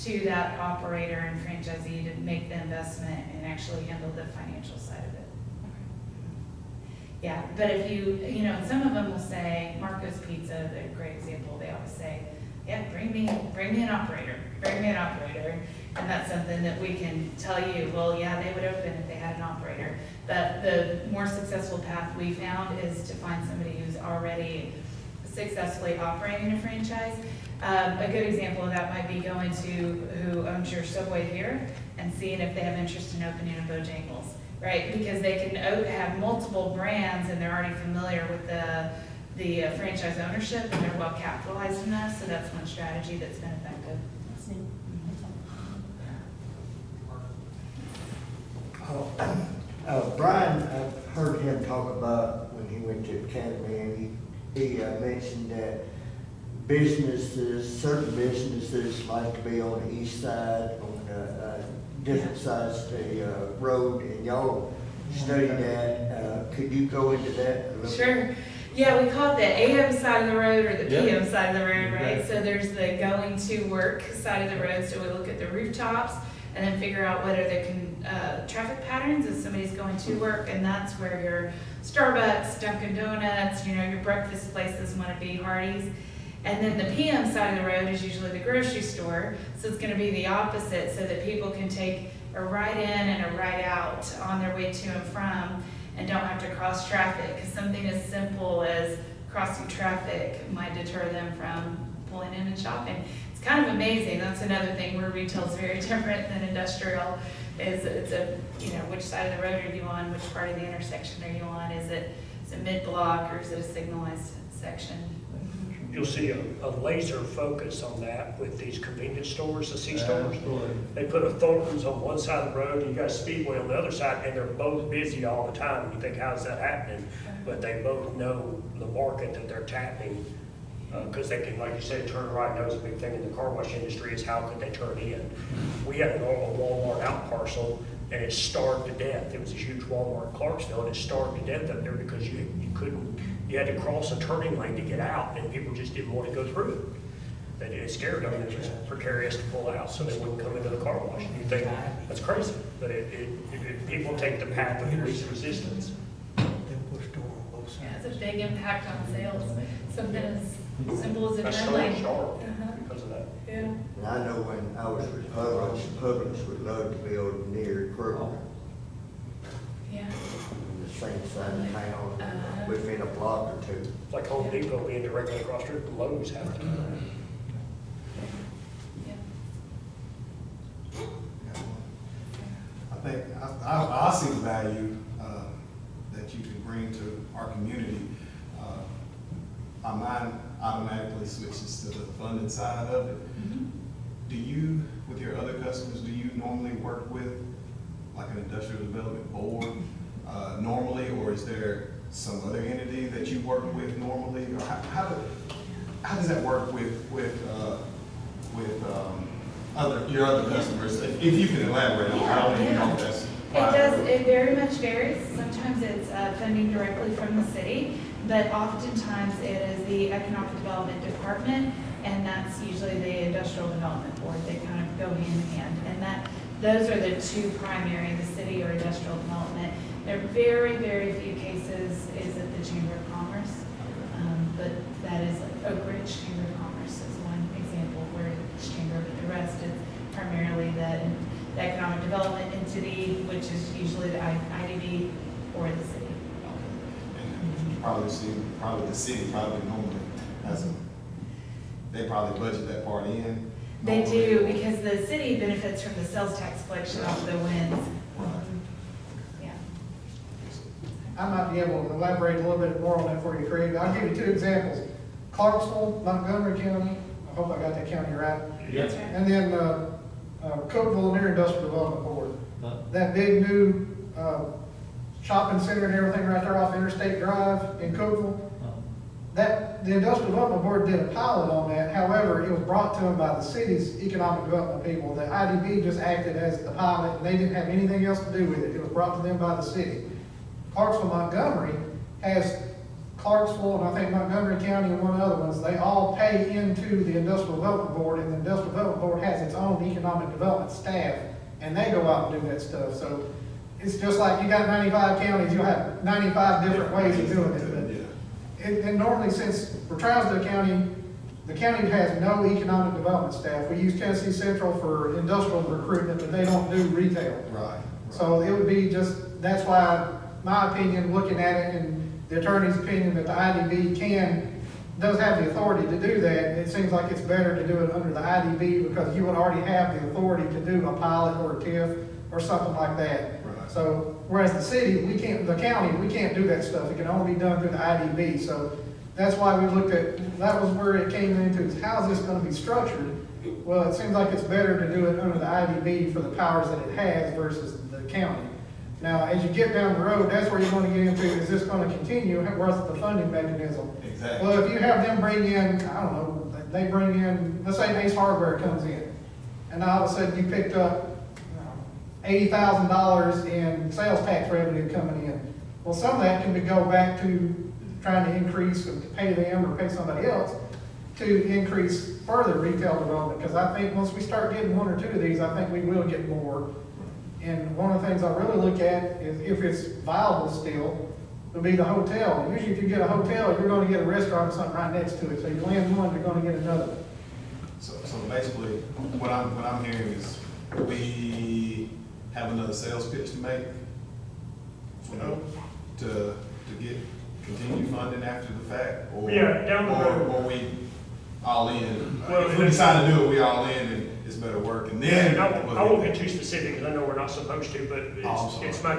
[SPEAKER 2] to that operator and franchisee to make the investment and actually handle the financial side of it. Yeah, but if and some of them will say, Marco's Pizza, they're a great example, they always say, yeah, bring me an operator, and that's something that we can tell you, well, yeah, they would open if they had an operator. But the more successful path we found is to find somebody who's already successfully operating a franchise. A good example of that might be going to who owns your Subway here and seeing if they have interest in opening a Bojangles, right? Because they can have multiple brands and they're already familiar with the franchise ownership, and they're well capitalized in that, so that's one strategy that's been effective.
[SPEAKER 13] Brian, I've heard him talk about when he went to Academy, and he mentioned that certain businesses like to be on the east side, on different sides of the road, and y'all study that. Could you go into that a little
[SPEAKER 2] Sure.
[SPEAKER 13] bit?
[SPEAKER 2] Yeah, we call it the AM side of the road or the PM
[SPEAKER 13] Yep.
[SPEAKER 2] side of the road, right?
[SPEAKER 13] Exactly.
[SPEAKER 2] So there's the going to work side of the road. So we look at the rooftops and then figure out what are the traffic patterns as somebody's going to work, and that's where your Starbucks, Dunkin' Donuts, your breakfast places want to be, Hardee's. And then the PM side of the road is usually the grocery store, so it's going to be the opposite, so that people can take a right in and a right out on their way to and from, and don't have to cross traffic. Because something as simple as crossing traffic might deter them from pulling in and shopping. It's kind of amazing. That's another thing where retail is very different than industrial. Is it's a, you know, which side of the road are you on? Which part of the intersection are you on? Is it mid-block or is it a signalized section?
[SPEAKER 11] You'll see a laser focus on that with these convenience stores, the C-stores. They put a Thornton's on one side of the road, and you got a Speedway on the other side, and they're both busy all the time. And you think, how's that happening? But they both know the market that they're tapping, because they can, like you said, turn right. That was a big thing in the car wash industry, is how could they turn in? We had a Walmart out parcel, and it starved to death. It was a huge Walmart in Clarksville, and it starved to death up there because you couldn't, you had to cross a turning lane to get out, and people just didn't want to go through it. It scared them, and it was precarious to pull out, so they wouldn't come into the car wash. And you think, that's crazy, but people take the path of least resistance.
[SPEAKER 2] Yeah, it's a big impact on sales. Something as simple as a
[SPEAKER 11] That's
[SPEAKER 2] turn
[SPEAKER 11] so
[SPEAKER 2] lane.
[SPEAKER 11] starved because of that.
[SPEAKER 2] Yeah.
[SPEAKER 13] And I know when I was with Publix would love to build near Kroger,
[SPEAKER 2] Yeah.
[SPEAKER 13] on the same side of town, within a block or two.
[SPEAKER 11] It's like Home Depot being directly across the street from Lowe's having to.
[SPEAKER 2] Yeah.
[SPEAKER 12] I think, I see the value that you can bring to our community. My mind automatically switches to the funding side of it. Do you, with your other customers, do you normally work with like an industrial development board normally, or is there some other entity that you work with normally? Or how does that work with your other customers? If you can elaborate on it, I don't even know if that's.
[SPEAKER 2] It does, it very much varies. Sometimes it's funding directly from the city, but oftentimes it is the Economic Development Department, and that's usually the Industrial Development Board. They kind of go hand in hand, and those are the two primary, the city or industrial development. There are very, very few cases is at the Chamber of Commerce, but that is like Oak Ridge Chamber of Commerce is one example where it's chamber, but the rest is primarily the economic development entity, which is usually the IDB or the city.
[SPEAKER 12] And probably the city normally has they probably budget that part in.
[SPEAKER 2] They
[SPEAKER 12] normally.
[SPEAKER 2] do, because the city benefits from the sales tax collection off the wins.
[SPEAKER 12] Right.
[SPEAKER 2] Yeah.
[SPEAKER 7] I might be able to elaborate a little bit more on that for you, Craig. I'll give you two examples. Clarksville, Montgomery County, I hope I got that county right.
[SPEAKER 2] That's right.
[SPEAKER 7] And then Cookeville Near Industrial Development Board. That big new shopping center and everything right there off Interstate Drive in Cookeville. The Industrial Development Board did a pilot on that. However, it was brought to them by the city's economic development people. The IDB just acted as the pilot, and they didn't have anything else to do with it. It was brought to them by the city. Clarksville, Montgomery has Clarksville, and I think Montgomery County and one of the other ones, they all pay into the Industrial Development Board, and the Industrial Development Board has its own economic development staff, and they go out and do that stuff. So it's just like you got 95 counties, you'll have 95 different ways of doing it. And normally, since for Trousdale County, the county has no economic development staff. We use Tennessee Central for industrial recruitment, but they don't do retail.
[SPEAKER 12] Right.
[SPEAKER 7] So it would be just, that's why, my opinion, looking at it, and the attorney's opinion that the IDB does have the authority to do that, it seems like it's better to do it under the IDB because you would already have the authority to do a pilot or a TIF or something like that.
[SPEAKER 12] Right.
[SPEAKER 7] So, whereas the city, the county, we can't do that stuff. It can only be done through the IDB. So that's why we looked at, that was where it came into, is how's this going to be structured? Well, it seems like it's better to do it under the IDB for the powers that it has versus the county. Now, as you get down the road, that's where you're going to get into, is this going to continue? What's the funding mechanism?
[SPEAKER 12] Exactly.
[SPEAKER 7] Well, if you have them bring in, I don't know, they bring in, let's say Ace Hardware comes in, and all of a sudden you picked up $80,000 in sales tax revenue coming in. Well, some of that can go back to trying to increase, or to pay them or pay somebody else to increase further retail development. Because I think once we start getting one or two of these, I think we will get more. And one of the things I really look at is if it's viable still, would be the hotel. Usually if you get a hotel, you're going to get a restaurant or something right next to it. So you land one, you're going to get another.
[SPEAKER 12] So basically, what I'm hearing is we have another sales pitch to make, to get continue funding after the fact? Or,
[SPEAKER 11] Yeah, down the road.
[SPEAKER 12] Or we all in?
[SPEAKER 11] Well,
[SPEAKER 12] If we decide to do it, we all in and it's better work and then.
[SPEAKER 11] And I won't get too specific, because I know we're not supposed to, but it's my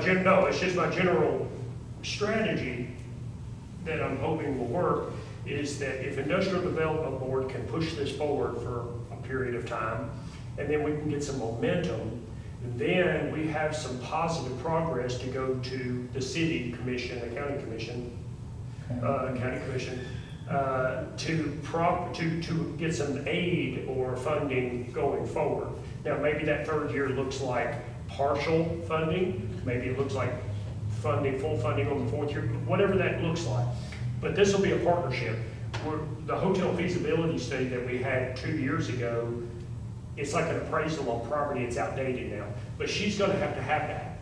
[SPEAKER 11] it's just my general strategy that I'm hoping will work, is that if Industrial Development Board can push this forward for a period of time, and then we can get some momentum, then we have some positive progress to go to the city commission, the county commission, to get some aid or funding going forward. Now, maybe that third year looks like partial funding, maybe it looks like funding, full funding on the fourth year, whatever that looks like. But this will be a partnership. The hotel feasibility study that we had 2 years ago, it's like an appraisal on property, it's outdated now, but she's gonna have that.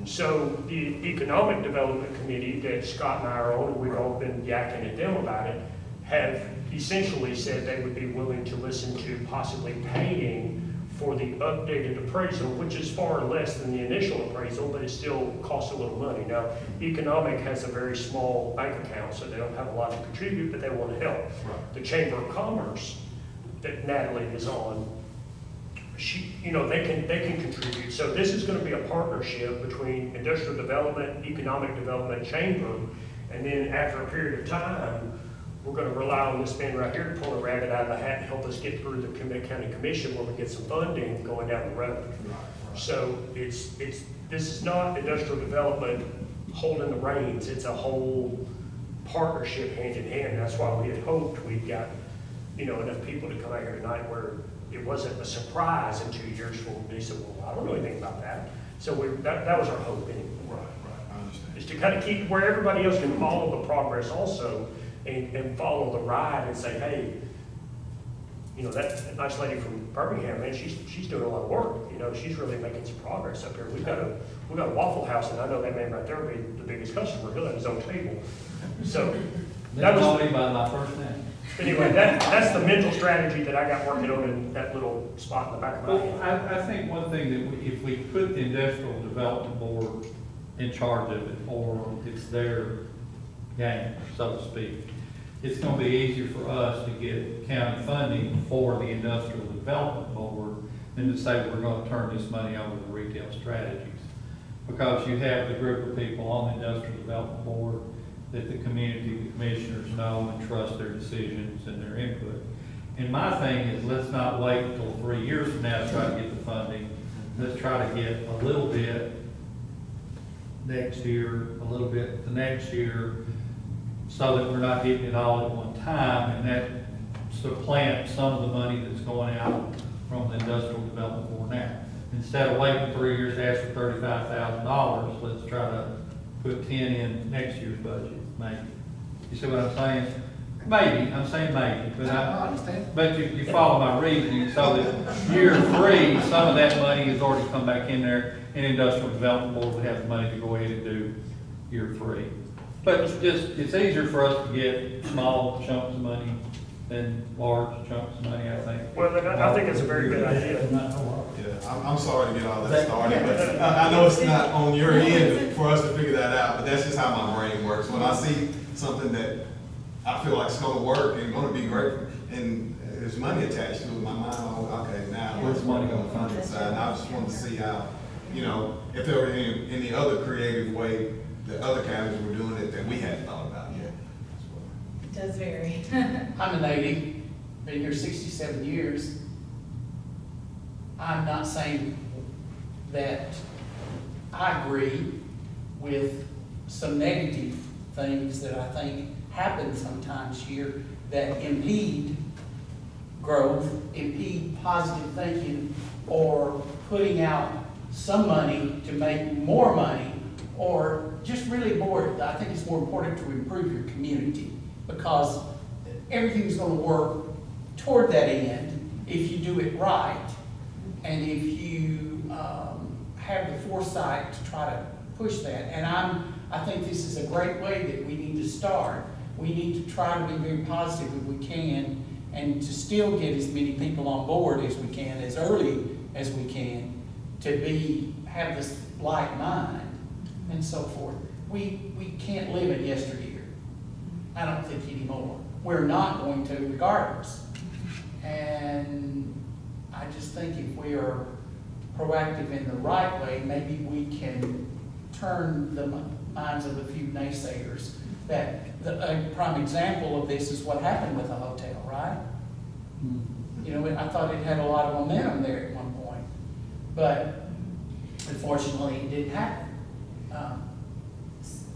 [SPEAKER 11] So the Economic Development Committee that Scott and I are on, and we've all been yakking at them about it, have essentially said they would be willing to listen to possibly paying for the updated appraisal, which is far less than the initial appraisal, but it still costs a little money. Now, Economic has a very small bank account, so they don't have a lot to contribute, but they want to help. Right. The Chamber of Commerce that Natalie is on, they can contribute. So this is going to be a partnership between Industrial Development, Economic Development, Chamber, and then after a period of time, we're going to rely on this man right here to pull a rabbit out of the hat and help us get through the county commission where we get some funding going down the road. Right. So this is not Industrial Development holding the reins. It's a whole partnership hand in hand. That's why we had hoped we'd got enough people to come out here tonight where it wasn't a surprise in 2 years when they said, well, I don't know anything about that. So that was our hope anyway.
[SPEAKER 12] Right, I understand.
[SPEAKER 11] Is to kind of keep where everybody else can follow the progress also and follow the ride and say, hey, that nice lady from Birmingham, man, she's doing a lot of work. She's really making some progress up here. We've got a Waffle House, and I know that man right there will be the biggest customer. He'll have his own table. So that was
[SPEAKER 9] me by my first name.
[SPEAKER 11] Anyway, that's the mental strategy that I got working on in that little spot in the back of my
[SPEAKER 9] Well,
[SPEAKER 11] head.
[SPEAKER 9] I think one thing that if we put the Industrial Development Board in charge of it, or it's their game, so to speak, it's gonna be easier for us to get county funding for the Industrial Development Board than to say we're gonna turn this money over to retail strategies. Because you have the group of people on the Industrial Development Board that the community, the commissioners know and trust their decisions and their input. And my thing is, let's not wait until 3 years from now to try to get the funding. Let's try to get a little bit next year, a little bit the next year, so that we're not getting it all at one time, and that supplants some of the money that's going out from the Industrial Development Board now. Instead of waiting 3 years to ask for $35,000, let's try to put 10 in next year's budget, maybe. You see what I'm saying? Maybe, I'm saying maybe, but
[SPEAKER 5] I understand.
[SPEAKER 9] But you follow my reasoning, so that year 3, some of that money has already come back in there, and Industrial Development Board would have the money to go ahead and do year 3. But it's easier for us to get small chunks of money than large chunks of money, I think.
[SPEAKER 11] Well, I think it's a very good idea.
[SPEAKER 12] Yeah, I'm sorry to get all that started, but I know it's not on your end for us to figure that out, but that's just how my brain works. When I see something that I feel like it's gonna work and gonna be great, and there's money attached to it, my mind, okay, now where's the money gonna fund it side? And I just wanted to see how, if there were any other creative way that other counties were doing it that we hadn't thought about yet.
[SPEAKER 2] It does vary.
[SPEAKER 5] I'm a native, been here 67 years. I'm not saying that I agree with some negative things that I think happen sometimes here that impede growth, impede positive thinking, or putting out some money to make more money, or just really more. I think it's more important to improve your community, because everything's going to work toward that end if you do it right, and if you have the foresight to try to push that. And I think this is a great way that we need to start. We need to try to be very positive if we can, and to still get as many people on board as we can, as early as we can, to have this light mind and so forth. We can't live in yesteryear. I don't think anymore. We're not going to regardless. And I just think if we are proactive in the right way, maybe we can turn the minds of a few naysayers. That a prime example of this is what happened with the hotel, right? You know, I thought it had a lot of momentum there at one point, but unfortunately it didn't happen.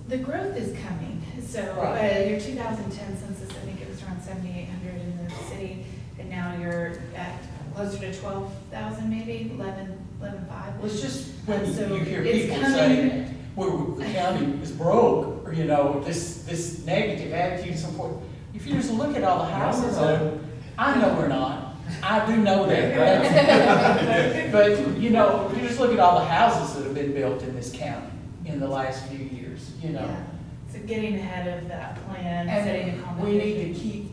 [SPEAKER 2] The growth is coming, so
[SPEAKER 5] Right.
[SPEAKER 2] your 2010 census, I think it was around 7,800 in the city, and now you're at closer to 12,000 maybe, 11,500.
[SPEAKER 5] Well, it's just when
[SPEAKER 2] So
[SPEAKER 5] you hear
[SPEAKER 2] it's
[SPEAKER 5] people
[SPEAKER 2] coming-
[SPEAKER 5] say, well, the county is broke, or, you know, this negative attitude and so forth. If you just look at all the houses that, I know we're not, I do know that. But, you know, if you just look at all the houses that have been built in this county in the last few years, you know.
[SPEAKER 2] Yeah. So getting ahead of that plan, setting a
[SPEAKER 5] And we
[SPEAKER 2] competition.
[SPEAKER 5] need to keep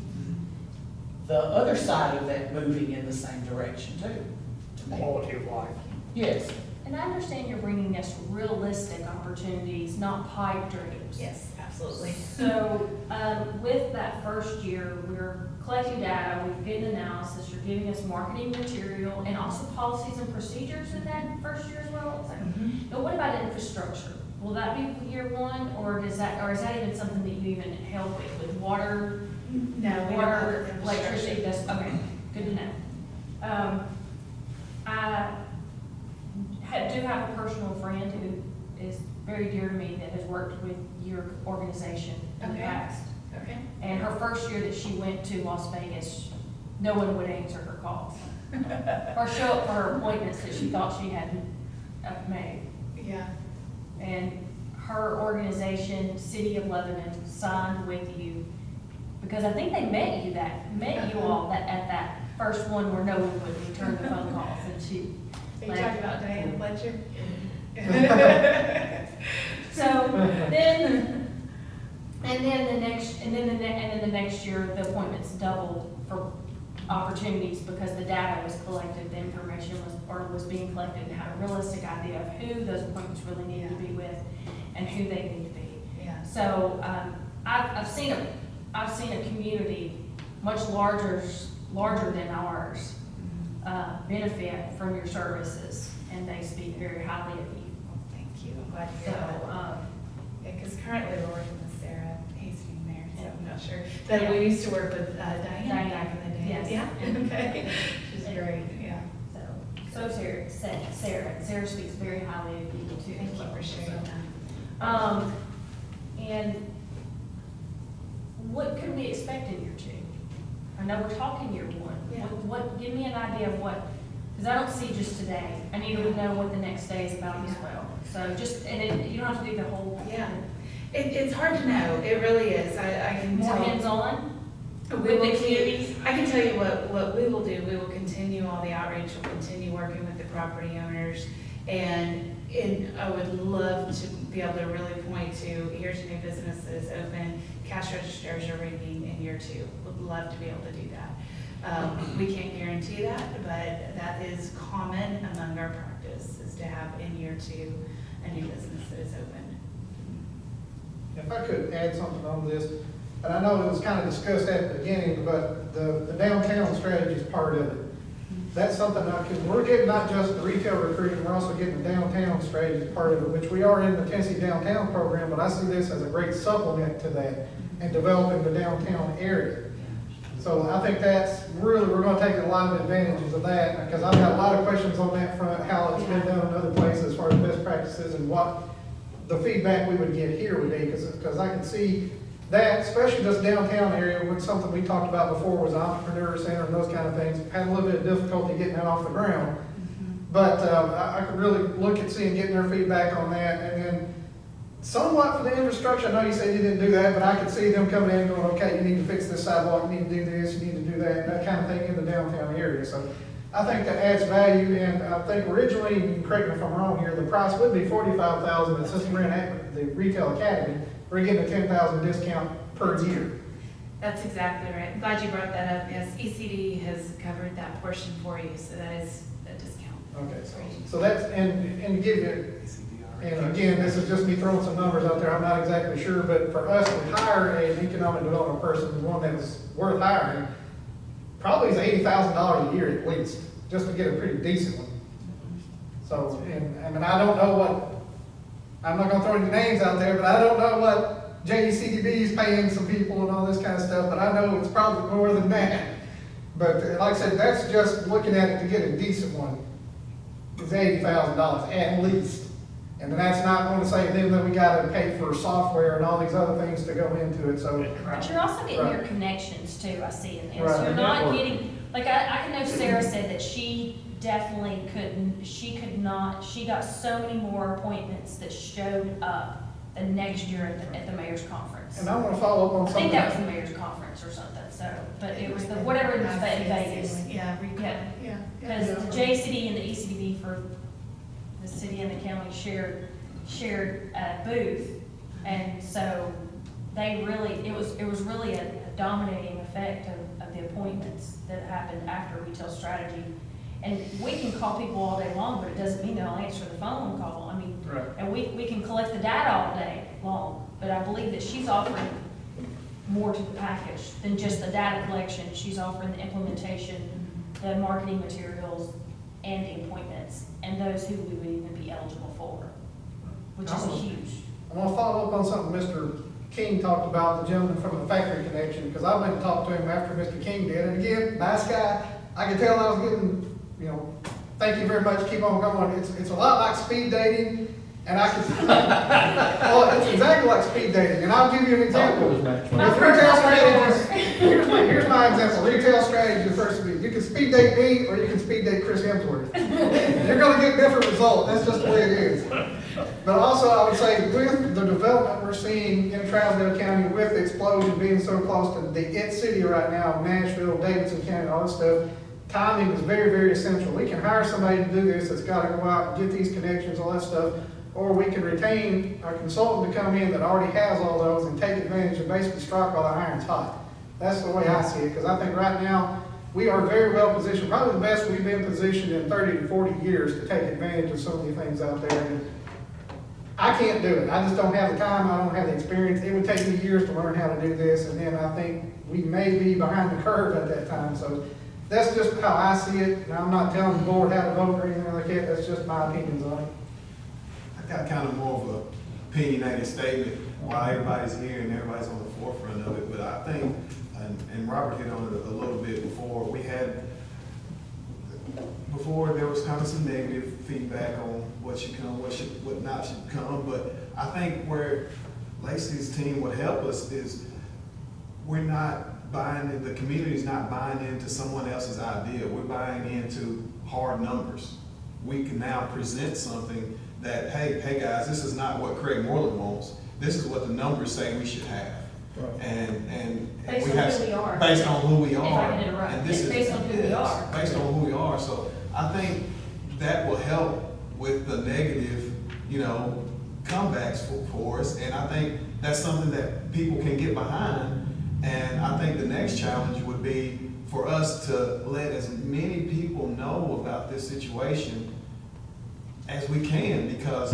[SPEAKER 5] the other side of that moving in the same direction too. to me.
[SPEAKER 11] Quality of life.
[SPEAKER 5] Yes.
[SPEAKER 10] And I understand you're bringing us realistic opportunities, not pipe dreams.
[SPEAKER 2] Yes, absolutely.
[SPEAKER 10] So, with that first year, we're collecting data, we're getting analysis, you're giving us marketing material, and also policies and procedures in that first year as well. It's like, Now, what about infrastructure? Will that be year one, or is that even something that you even help with water,
[SPEAKER 2] No, we don't
[SPEAKER 10] water,
[SPEAKER 2] have
[SPEAKER 10] electricity? That's okay. Good to know. Do have a personal friend who is very dear to me that has worked with your organization in the
[SPEAKER 2] Okay.
[SPEAKER 10] past.
[SPEAKER 2] Okay.
[SPEAKER 10] And her first year that she went to Las Vegas, no one would answer her calls. Or show up for her appointments that she thought she had made.
[SPEAKER 2] Yeah.
[SPEAKER 10] And her organization, City of Lebanon, signed with you, because I think they met you all at that first one where no one would return the phone calls, and she.
[SPEAKER 2] Are you talking about Diane Fletcher?
[SPEAKER 10] So then, and then the next year, the appointments doubled for opportunities because the data was collected, the information was being collected, and had a realistic idea of who those appointments really needed to be with and who they need to be.
[SPEAKER 2] Yeah.
[SPEAKER 10] So, I've seen a community much larger than ours, benefit from your services, and they speak very highly of you.
[SPEAKER 2] Well, thank you. I'm glad to
[SPEAKER 10] So,
[SPEAKER 2] hear that. Yeah, because currently we're working with Sarah Hastings there, so I'm not sure.
[SPEAKER 10] Yeah.
[SPEAKER 2] But we used to work with Diane back in the day.
[SPEAKER 10] Yes.
[SPEAKER 2] Yeah, okay. She's great, yeah.
[SPEAKER 10] So Sarah speaks very highly of you too.
[SPEAKER 2] Thank you for sharing that.
[SPEAKER 10] And what could we expect in year two? I know we're talking year one.
[SPEAKER 2] Yeah.
[SPEAKER 10] Give me an idea of what, because I don't see just today. I need to know what the next day is about as well. So you don't have to do the whole.
[SPEAKER 2] Yeah. It's hard to know. It really is. I can
[SPEAKER 10] More
[SPEAKER 2] tell.
[SPEAKER 10] hands-on
[SPEAKER 2] We
[SPEAKER 10] with
[SPEAKER 2] will
[SPEAKER 10] the
[SPEAKER 2] keep,
[SPEAKER 10] communities.
[SPEAKER 2] I can tell you what we will do. We will continue all the outreach. We'll continue working with the property owners. And I would love to be able to really point to, here's a new business that is open, cash registers are ringing in year two. Would love to be able to do that. We can't guarantee that, but that is common among our practice, is to have in year two a new business that is open.
[SPEAKER 7] If I could add something on this, and I know it was kind of discussed at the beginning, but the downtown strategy is part of it. That's something we're getting not just the retail recruiting, we're also getting the downtown strategy as part of it, which we are in the Tennessee Downtown program, but I see this as a great supplement to that and developing the downtown area. So I think that's really, we're gonna take a lot of advantages of that, because I've got a lot of questions on that front, how it's been done in other places as far as best practices and what the feedback we would get here would be, because I can see that, especially this downtown area, which something we talked about before was entrepreneur center and those kind of things, had a little bit of difficulty getting that off the ground. But I could really look at getting their feedback on that, and then somewhat for the infrastructure. I know you said you didn't do that, but I could see them coming in and going, okay, you need to fix this sidewalk, you need to do this, you need to do that, that kind of thing in the downtown area. So I think that adds value, and I think originally, you can correct me if I'm wrong here, the price would be $45,000, but since we're in the retail academy, we're getting a $10,000 discount per year.
[SPEAKER 2] That's exactly right. I'm glad you brought that up. Yes, ECD has covered that portion for you, so that is a discount.
[SPEAKER 7] Okay, so that's, and to give you, And again, this is just me throwing some numbers out there, I'm not exactly sure, but for us to hire an economic development person, the one that's worth hiring, probably is $80,000 a year at least, just to get a pretty decent one. So, and I mean, I don't know what, I'm not gonna throw any names out there, but I don't know what JECDB is paying some people and all this kind of stuff, but I know it's probably more than that. But like I said, that's just looking at it to get a decent one, is $80,000 at least. And that's not going to say then that we gotta pay for software and all these other things to go into it, so.
[SPEAKER 10] But you're also getting
[SPEAKER 7] Right.
[SPEAKER 10] your connections too, I see in there.
[SPEAKER 7] Right.
[SPEAKER 10] So you're not
[SPEAKER 7] Network.
[SPEAKER 10] getting, like, I know Sarah said that she definitely couldn't, she got so many more appointments that showed up the next year at the mayor's conference.
[SPEAKER 7] And I want to follow up on
[SPEAKER 10] I
[SPEAKER 7] something.
[SPEAKER 10] think that was the mayor's conference or something, so, but it was the, whatever in Vegas.
[SPEAKER 2] Yeah,
[SPEAKER 10] Yeah. Because the JCD and the ECDB for the city and the county shared a booth, and so they really, it was really a dominating effect of the appointments that happened after retail strategy. And we can call people all day long, but it doesn't mean they'll answer the phone call. I mean,
[SPEAKER 8] Right.
[SPEAKER 10] and we can collect the data all day long, but I believe that she's offering more to the package than just the data collection. She's offering the implementation, the marketing materials, and the appointments, and those who we would even be eligible for, which is huge.
[SPEAKER 7] I want to follow up on something Mr. King talked about, the gentleman from the factory connection, because I went and talked to him after Mr. King did, and again, nice guy. I could tell I was getting, thank you very much, keep on going. It's a lot like speed dating, and I could, well, it's exactly like speed dating, and I'll give you an example. With retail strategies, here's my example, retail strategy, the first of these. You can speed date me, or you can speed date Chris Hemsworth. You're gonna get different results, that's just the way it is. But also, I would say, with the development we're seeing in Trousdale County, with the explosion being so close to the it city right now, Nashville, Davidson County, all this stuff, timing is very, very essential. We can hire somebody to do this that's gotta go out and get these connections, all that stuff, or we can retain a consultant to come in that already has all those and take advantage and basically strike while the iron's hot. That's the way I see it, because I think right now, we are very well positioned, probably the best we've been positioned in 30 to 40 years to take advantage of so many things out there. And I can't do it. I just don't have the time. I don't have the experience. It would take me years to learn how to do this, and then I think we may be behind the curve at that time. So that's just how I see it. And I'm not telling the board how to vote or anything like that. That's just my opinions on it.
[SPEAKER 12] I got kind of more of a opinionated statement while everybody's here and everybody's on the forefront of it, but I think, and Robert hit on it a little bit before, before there was kind of some negative feedback on what should come, what not should come, but I think where Lacey's team would help us is we're not buying, the community's not buying into someone else's idea, we're buying into hard numbers. We can now present something that, hey guys, this is not what Craig Moreland wants, this is what the numbers say we should have.
[SPEAKER 7] Right.
[SPEAKER 12] And
[SPEAKER 10] Based
[SPEAKER 12] we
[SPEAKER 10] on
[SPEAKER 12] have,
[SPEAKER 10] who we are.
[SPEAKER 12] based on who we
[SPEAKER 10] If I
[SPEAKER 12] are.
[SPEAKER 10] can interrupt.
[SPEAKER 12] And this
[SPEAKER 10] It's
[SPEAKER 12] is
[SPEAKER 10] based on who we are.
[SPEAKER 12] Based on who we are. So I think that will help with the negative, comebacks for us. And I think that's something that people can get behind. And I think the next challenge would be for us to let as many people know about this situation as we can, because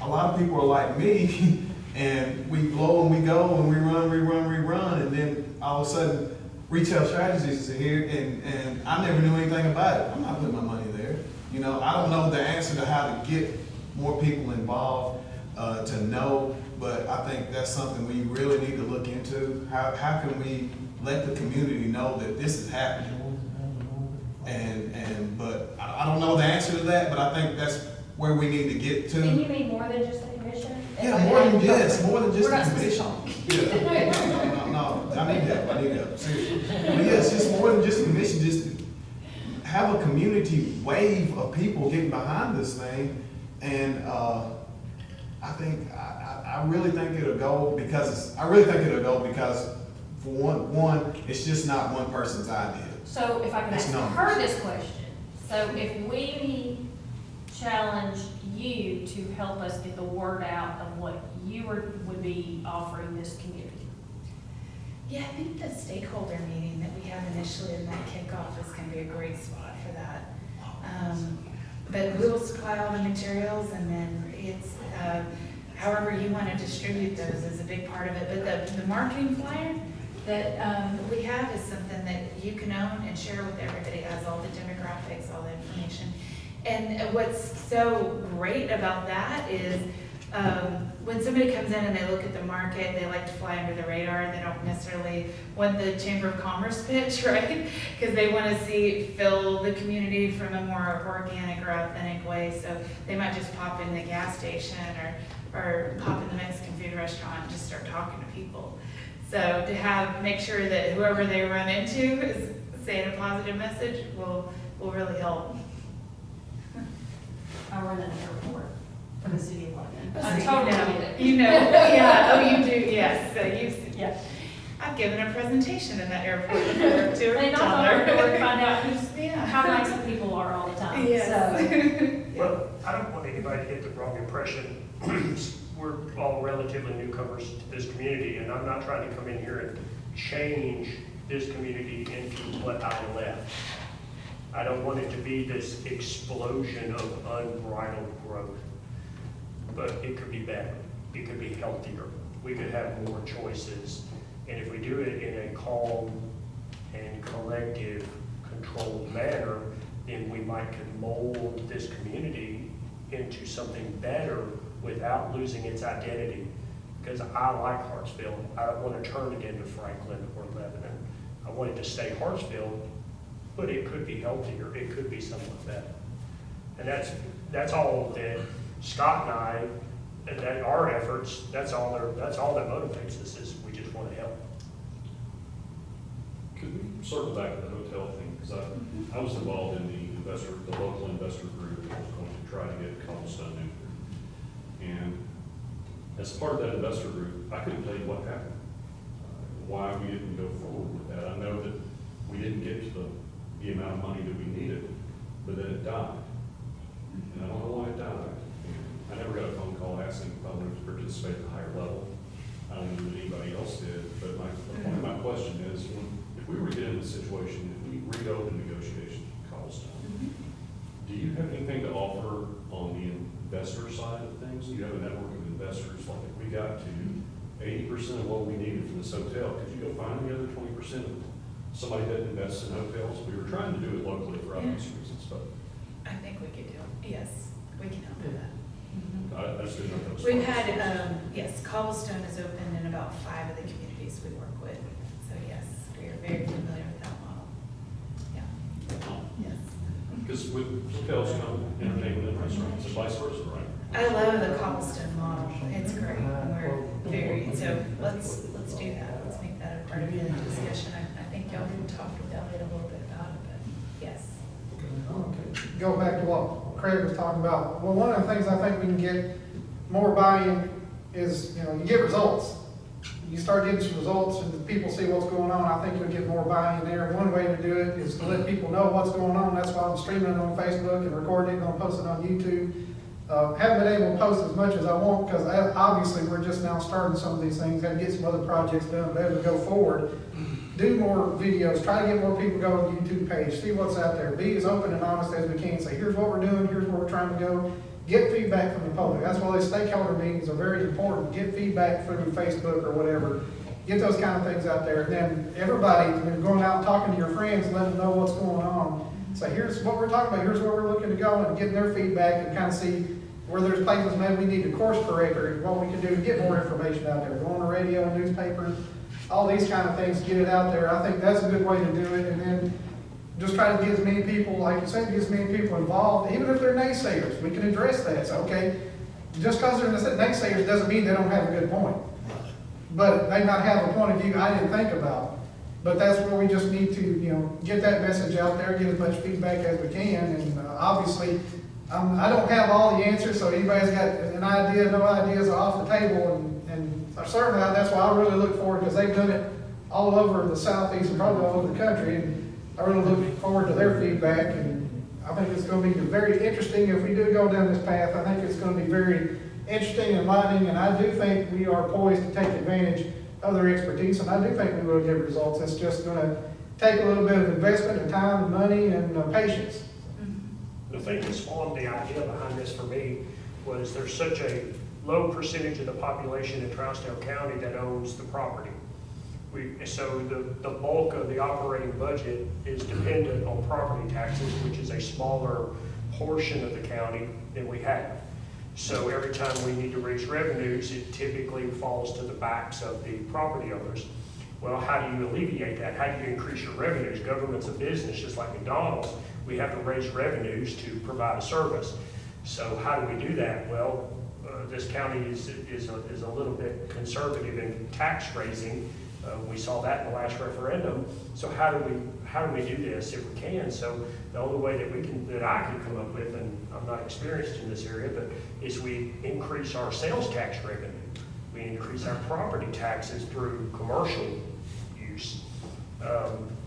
[SPEAKER 12] a lot of people are like me, and we blow and we go and we run, and then all of a sudden retail strategies are here, and I never knew anything about it. I'm not putting my money there. I don't know the answer to how to get more people involved, to know, but I think that's something we really need to look into. How can we let the community know that this is happening? But I don't know the answer to that, but I think that's where we need to get to.
[SPEAKER 10] And you mean more than just the commission?
[SPEAKER 12] Yeah, more than just
[SPEAKER 10] We're not
[SPEAKER 12] the
[SPEAKER 10] supposed to
[SPEAKER 12] commission.
[SPEAKER 10] talk.
[SPEAKER 12] Yeah, no, I need help, seriously. But yeah, it's just more than just the commission, just have a community wave of people getting behind this thing. And I really think it'll go because, for one, it's just not one person's idea.
[SPEAKER 10] So if I can
[SPEAKER 12] It's
[SPEAKER 10] ask
[SPEAKER 12] numbers.
[SPEAKER 10] her this question, so if we challenge you to help us get the word out of what you would be offering this community?
[SPEAKER 2] Yeah, I think the stakeholder meeting that we have initially in that kickoff is gonna be a great spot for that. But we'll supply all the materials, and then, it's, however you want to distribute those is a big part of it. But the marketing flyer that we have is something that you can own and share with everybody. It has all the demographics, all the information. And what's so great about that is when somebody comes in and they look at the market, they like to fly under the radar. They don't necessarily want the Chamber of Commerce pitch, right? Because they want to fill the community from a more organic or authentic way. So they might just pop in the gas station or pop in the Mexican food restaurant and just start talking to people. So to make sure that whoever they run into is saying a positive message will really help.
[SPEAKER 10] I run an airport for the city of London.
[SPEAKER 2] So
[SPEAKER 10] I totally get it.
[SPEAKER 2] yeah, oh, you do, yes, so
[SPEAKER 10] Yeah.
[SPEAKER 2] I've given a presentation in that airport before to
[SPEAKER 10] They knock on our door to find out
[SPEAKER 2] Yeah.
[SPEAKER 10] how nice the people are all the time.
[SPEAKER 2] Yes.
[SPEAKER 10] So,
[SPEAKER 11] Well, I don't want anybody to get the wrong impression. We're all relatively newcomers to this community, and I'm not trying to come in here and change this community into what I left. I don't want it to be this explosion of unbridled growth, but it could be better. It could be healthier. We could have more choices. And if we do it in a calm and collective, controlled manner, then we might could mold this community into something better without losing its identity. Because I like Hartsville. I don't want to turn it into Franklin or Lebanon. I want it to stay Hartsville, but it could be healthier. It could be somewhat better. And that's all that Scott and I, and that our efforts, that's all that motivates us, is we just want to help.
[SPEAKER 3] Could we circle back to the hotel thing? Because I was involved in the local investor group that was going to try to get cobblestone in here. And as part of that investor group, I couldn't tell you what happened, why we didn't go forward with that. I know that we didn't get to the amount of money that we needed, but then it died. And I don't know why it died. I never got a phone call asking if I wanted to participate at a higher level. I don't know that anybody else did, but my question is, if we were to get in a situation, if we reopen negotiations with Cobblestone, do you have anything to offer on the investor side of things? Do you have a network of investors? Like if we got to 80% of what we needed for this hotel, could you go find the other 20% of somebody that invests in hotels? We were trying to do it locally for obvious reasons, but
[SPEAKER 2] I think we could do it. Yes, we can help with that.
[SPEAKER 3] I just didn't know if that was.
[SPEAKER 2] We've had, yes, Cobblestone is open in about 5 of the communities we work with. So yes, we are very familiar with that model. Yeah. Yes.
[SPEAKER 3] Because with hotels come entertainment and restaurants, and vice versa, right?
[SPEAKER 2] I love the Cobblestone model. It's great. And we're very, so let's do that. Let's make that a part of the discussion. I think y'all can talk with Elliot a little bit about it, but yes.
[SPEAKER 7] Go back to what Craig was talking about. Well, one of the things I think we can get more buy-in is, you get results. You start getting some results and people see what's going on, I think you'll get more buy-in there. One way to do it is to let people know what's going on. That's why I'm streaming it on Facebook and recording it, going to post it on YouTube. Haven't been able to post as much as I want because obviously we're just now starting some of these things, got to get some other projects done, but as we go forward, do more videos, try to get more people to go on the YouTube page, see what's out there, be as open and honest as we can, say here's what we're doing, here's where we're trying to go, get feedback from the public. That's why these stakeholder meetings are very important. Get feedback through Facebook or whatever, get those kind of things out there, and then everybody, when you're going out and talking to your friends, let them know what's going on. Say here's what we're talking about, here's where we're looking to go, and getting their feedback and kind of see where there's places maybe we need to course correct or what we can do to get more information out there. Go on the radio, newspapers, all these kind of things, get it out there. I think that's a good way to do it. And then just try to get as many people, like you said, get as many people involved, even if they're naysayers. We can address that. So, okay, just because they're naysayers doesn't mean they don't have a good point. But they might have a point of view I didn't think about. But that's where we just need to, get that message out there, get as much feedback as we can. And obviously, I don't have all the answers, so anybody's got an idea, no ideas are off the table. And certainly that's why I really look forward, because they've done it all over the Southeast and probably all over the country. And I really look forward to their feedback. And I think it's going to be very interesting if we do go down this path. I think it's going to be very interesting and enlightening. And I do think we are poised to take advantage of their expertise. And I do think we will get results. It's just going to take a little bit of investment and time and money and patience.
[SPEAKER 11] The thing that spawned the idea behind this for me was there's such a low percentage of the population in Trousdale County that owns the property. So the bulk of the operating budget is dependent on property taxes, which is a smaller portion of the county than we have. So every time we need to raise revenues, it typically falls to the backs of the property owners. Well, how do you alleviate that? How do you increase your revenues? Government's a business, just like McDonald's. We have to raise revenues to provide a service. So how do we do that? Well, this county is a little bit conservative in tax raising. We saw that in the last referendum. So how do we do this if we can? So the only way that I can come up with, and I'm not experienced in this area, but is we increase our sales tax revenue. We increase our property taxes through commercial use.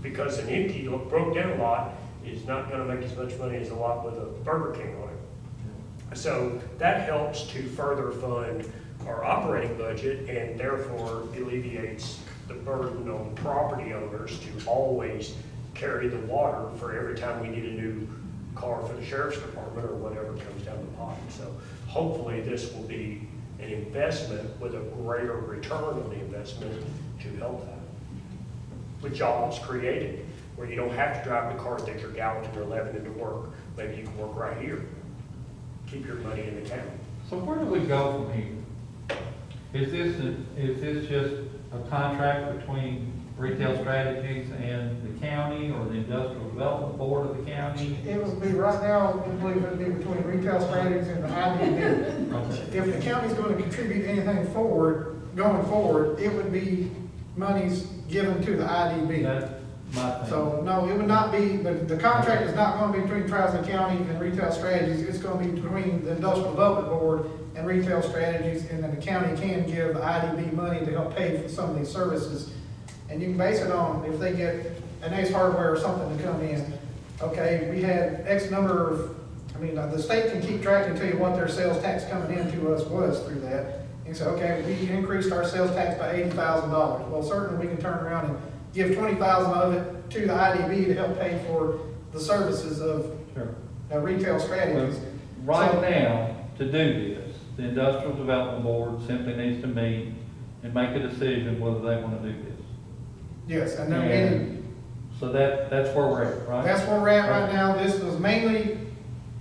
[SPEAKER 11] Because an empty, broke down lot is not gonna make as much money as a lot with a Burger King on it. So that helps to further fund our operating budget and therefore alleviates the burden on property owners to always carry the water for every time we need a new car for the sheriff's department or whatever comes down the pipe. So hopefully this will be an investment with a greater return on the investment to help that. With jobs created, where you don't have to drive the car that you're Gallatin or Lebanon to work. Maybe you can work right here. Keep your money in the county.
[SPEAKER 9] So where do we go from here? Is this just a contract between Retail Strategies and the county or the Industrial Development Board of the county?
[SPEAKER 7] It would be, right now, I believe it would be between Retail Strategies and the IDB.
[SPEAKER 9] Okay.
[SPEAKER 7] If the county's going to contribute anything going forward, it would be monies given to the IDB.
[SPEAKER 9] That's my thing.
[SPEAKER 7] So, no, it would not be, the contract is not going to be between Trousdale County and Retail Strategies. It's going to be between the Industrial Development Board and Retail Strategies, and then the county can give the IDB money to help pay for some of these services. And you can base it on if they get an Ace Hardware or something to come in. Okay, we had X number of, the state can keep track and tell you what their sales tax coming into us was through that. And say, okay, we increased our sales tax by $80,000. Well, certainly we can turn around and give $20,000 of it to the IDB to help pay for the services of Retail Strategies.
[SPEAKER 9] Right now, to do this, the Industrial Development Board simply needs to meet and make a decision whether they want to do this.
[SPEAKER 7] Yes, and then
[SPEAKER 9] so that's where we're at, right?
[SPEAKER 7] that's where we're at right now. This was mainly,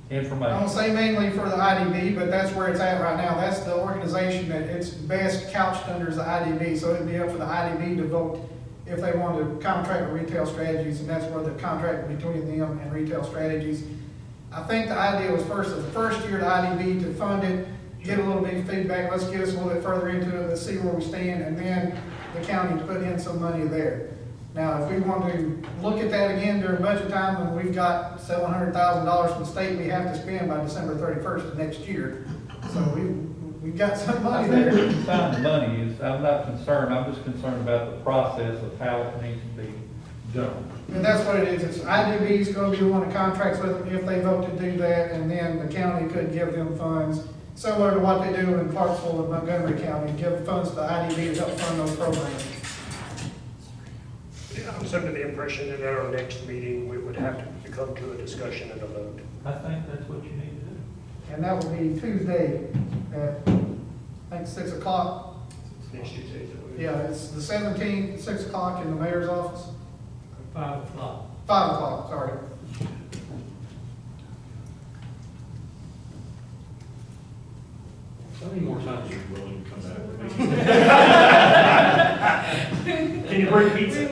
[SPEAKER 7] I
[SPEAKER 9] Information.
[SPEAKER 7] don't say mainly for the IDB, but that's where it's at right now. That's the organization that it's best couched under is the IDB. So it'd be up for the IDB to vote if they want to contract with Retail Strategies, and that's where the contract between them and Retail Strategies. I think the idea was the first year the IDB to fund it, get a little bit of feedback, let's get us a little bit further into it, let's see where we stand, and then the county to put in some money there. Now, if we want to look at that again during budget time, when we've got $700,000 from the state we have to spend by December 31st of next year, so we've got some money there.
[SPEAKER 9] Find the money is, I'm not concerned, I'm just concerned about the process of how it needs to be done.
[SPEAKER 7] And that's what it is. It's IDB is going to be the one that contracts with them if they vote to do that, and then the county could give them funds, similar to what they do in Hartsville and Montgomery County, give funds to the IDB to help fund those programs.
[SPEAKER 11] Yeah, I'm under the impression that at our next meeting, we would have to come to a discussion and a vote.
[SPEAKER 9] I think that's what you need to do.
[SPEAKER 7] And that will be Tuesday at, I think, 6 o'clock.
[SPEAKER 11] Next Tuesday, is it?
[SPEAKER 7] Yeah, it's the 17th, 6 o'clock in the mayor's office.
[SPEAKER 1] 5 o'clock.
[SPEAKER 7] 5 o'clock, sorry.
[SPEAKER 3] How many more times are you willing to come back with me?
[SPEAKER 11] Can you bring pizza?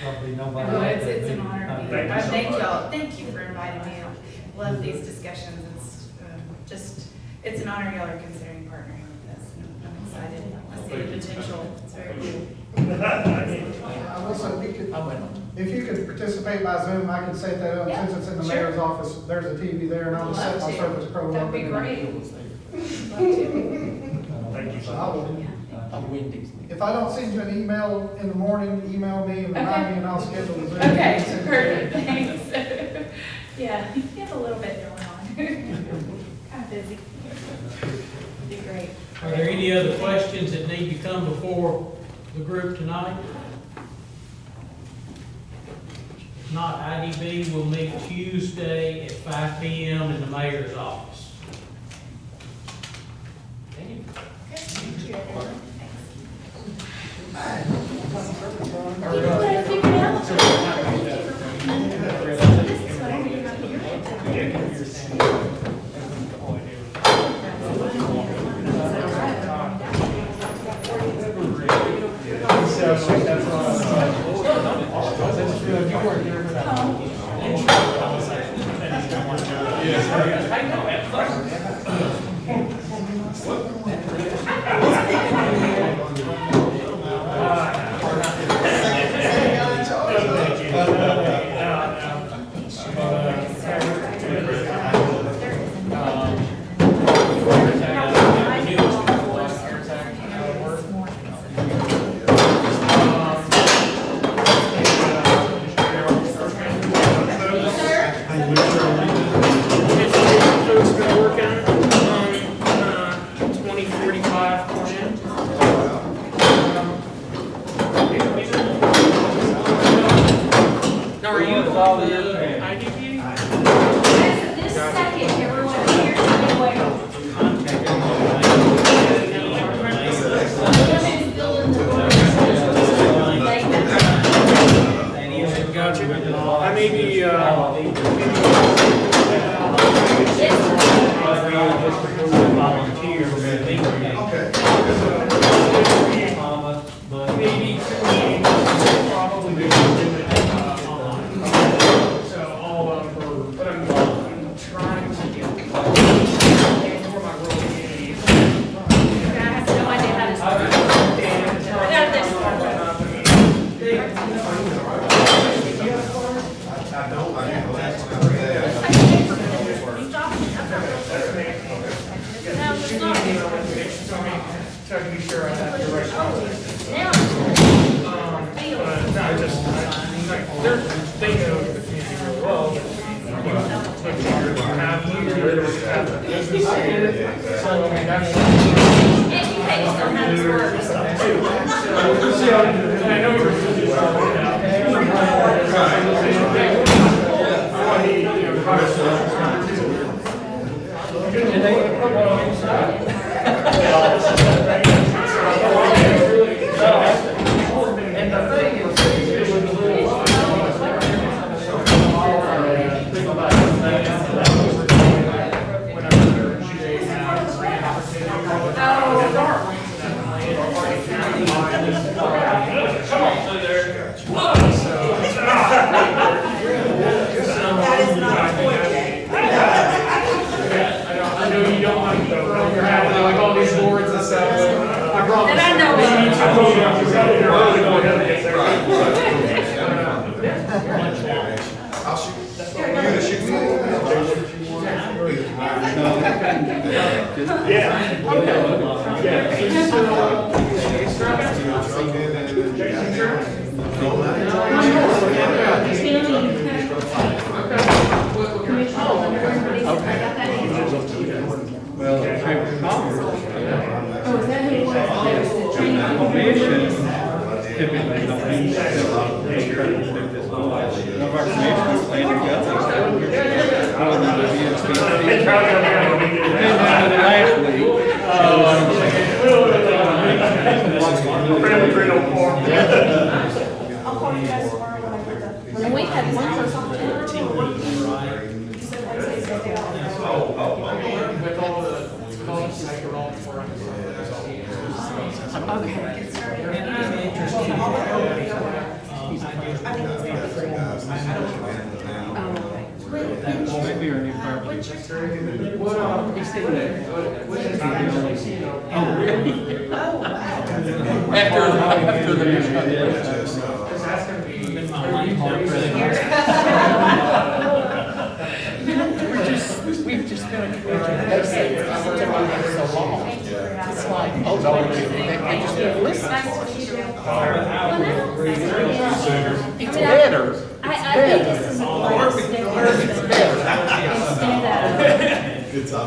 [SPEAKER 9] Probably nobody.
[SPEAKER 2] No, it's an honor to be here.
[SPEAKER 11] Thank you so much.
[SPEAKER 2] Thank you for inviting me. I love these discussions. It's an honor y'all are considering partnering with us. I'm excited. I see the potential. It's very cool.
[SPEAKER 7] I will say, if you could participate by Zoom, I can set that up.
[SPEAKER 2] Yeah,
[SPEAKER 7] Since it's in the
[SPEAKER 2] sure.
[SPEAKER 7] mayor's office, there's a TV there, and I'll just set my
[SPEAKER 2] Love to.
[SPEAKER 7] Surface Pro up.
[SPEAKER 2] That'd be
[SPEAKER 7] and-
[SPEAKER 2] great. Love to.
[SPEAKER 11] Thank you so
[SPEAKER 7] So
[SPEAKER 11] much.
[SPEAKER 7] I will,
[SPEAKER 5] I'm Wendy's.
[SPEAKER 7] if I don't send you an email in the morning, email me and remind me, and I'll schedule a Zoom.
[SPEAKER 2] Okay, perfect, thanks. Yeah, you have a little bit going on. Kind of busy. Be great.
[SPEAKER 1] Are there any other questions that need to come before the group tonight? If not, IDB will meet Tuesday at 5 p.m. in the mayor's office.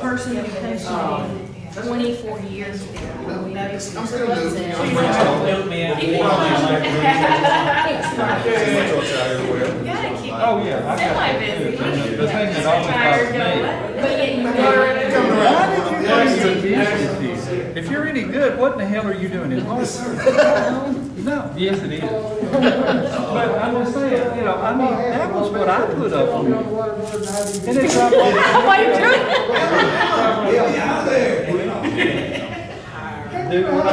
[SPEAKER 10] Person who comes to 24 years ago. We know some
[SPEAKER 12] I'm still
[SPEAKER 10] drugs
[SPEAKER 12] new.
[SPEAKER 10] in.
[SPEAKER 12] I'm
[SPEAKER 1] Built me up.
[SPEAKER 10] Gotta keep
[SPEAKER 9] Oh, yeah. I got
[SPEAKER 10] semi-busy.
[SPEAKER 9] that too. The thing that always bothers me.
[SPEAKER 10] But yet you
[SPEAKER 9] Why did you bring the business here? If you're any good, what in the hell are you doing in Hartsville? No, yes it is. But I'm just saying, you know, I mean, that was what I put up with. And it's not like.
[SPEAKER 10] Why you doing it?
[SPEAKER 12] Get me out of there.
[SPEAKER 9] Do what I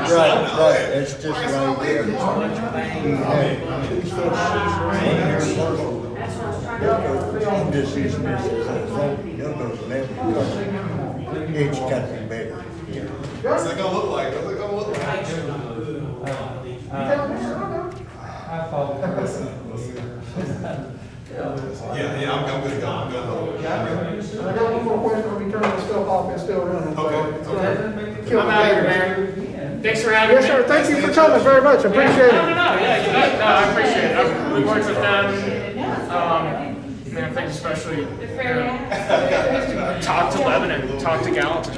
[SPEAKER 13] Right, it's just right there. You have two sections right here first. I'm just using this as an example, you'll go from there because it's got to be better.
[SPEAKER 12] What's it gonna look like? What's it gonna look like?
[SPEAKER 9] I thought.
[SPEAKER 12] Yeah, I'm good to go. I'm good to go.
[SPEAKER 7] I got one more question, when we turn this stuff off, it's still running. so
[SPEAKER 12] Okay,
[SPEAKER 7] it's
[SPEAKER 12] okay.
[SPEAKER 7] gonna kill
[SPEAKER 8] I'm
[SPEAKER 7] the
[SPEAKER 8] out of here,
[SPEAKER 7] battery.
[SPEAKER 8] man. Thanks for having me.
[SPEAKER 7] Yes, sir, thank you for coming very much, I appreciate it.
[SPEAKER 8] No, I appreciate it. We worked with them, man, I think especially, talk to Lebanon, talk to Gallatin.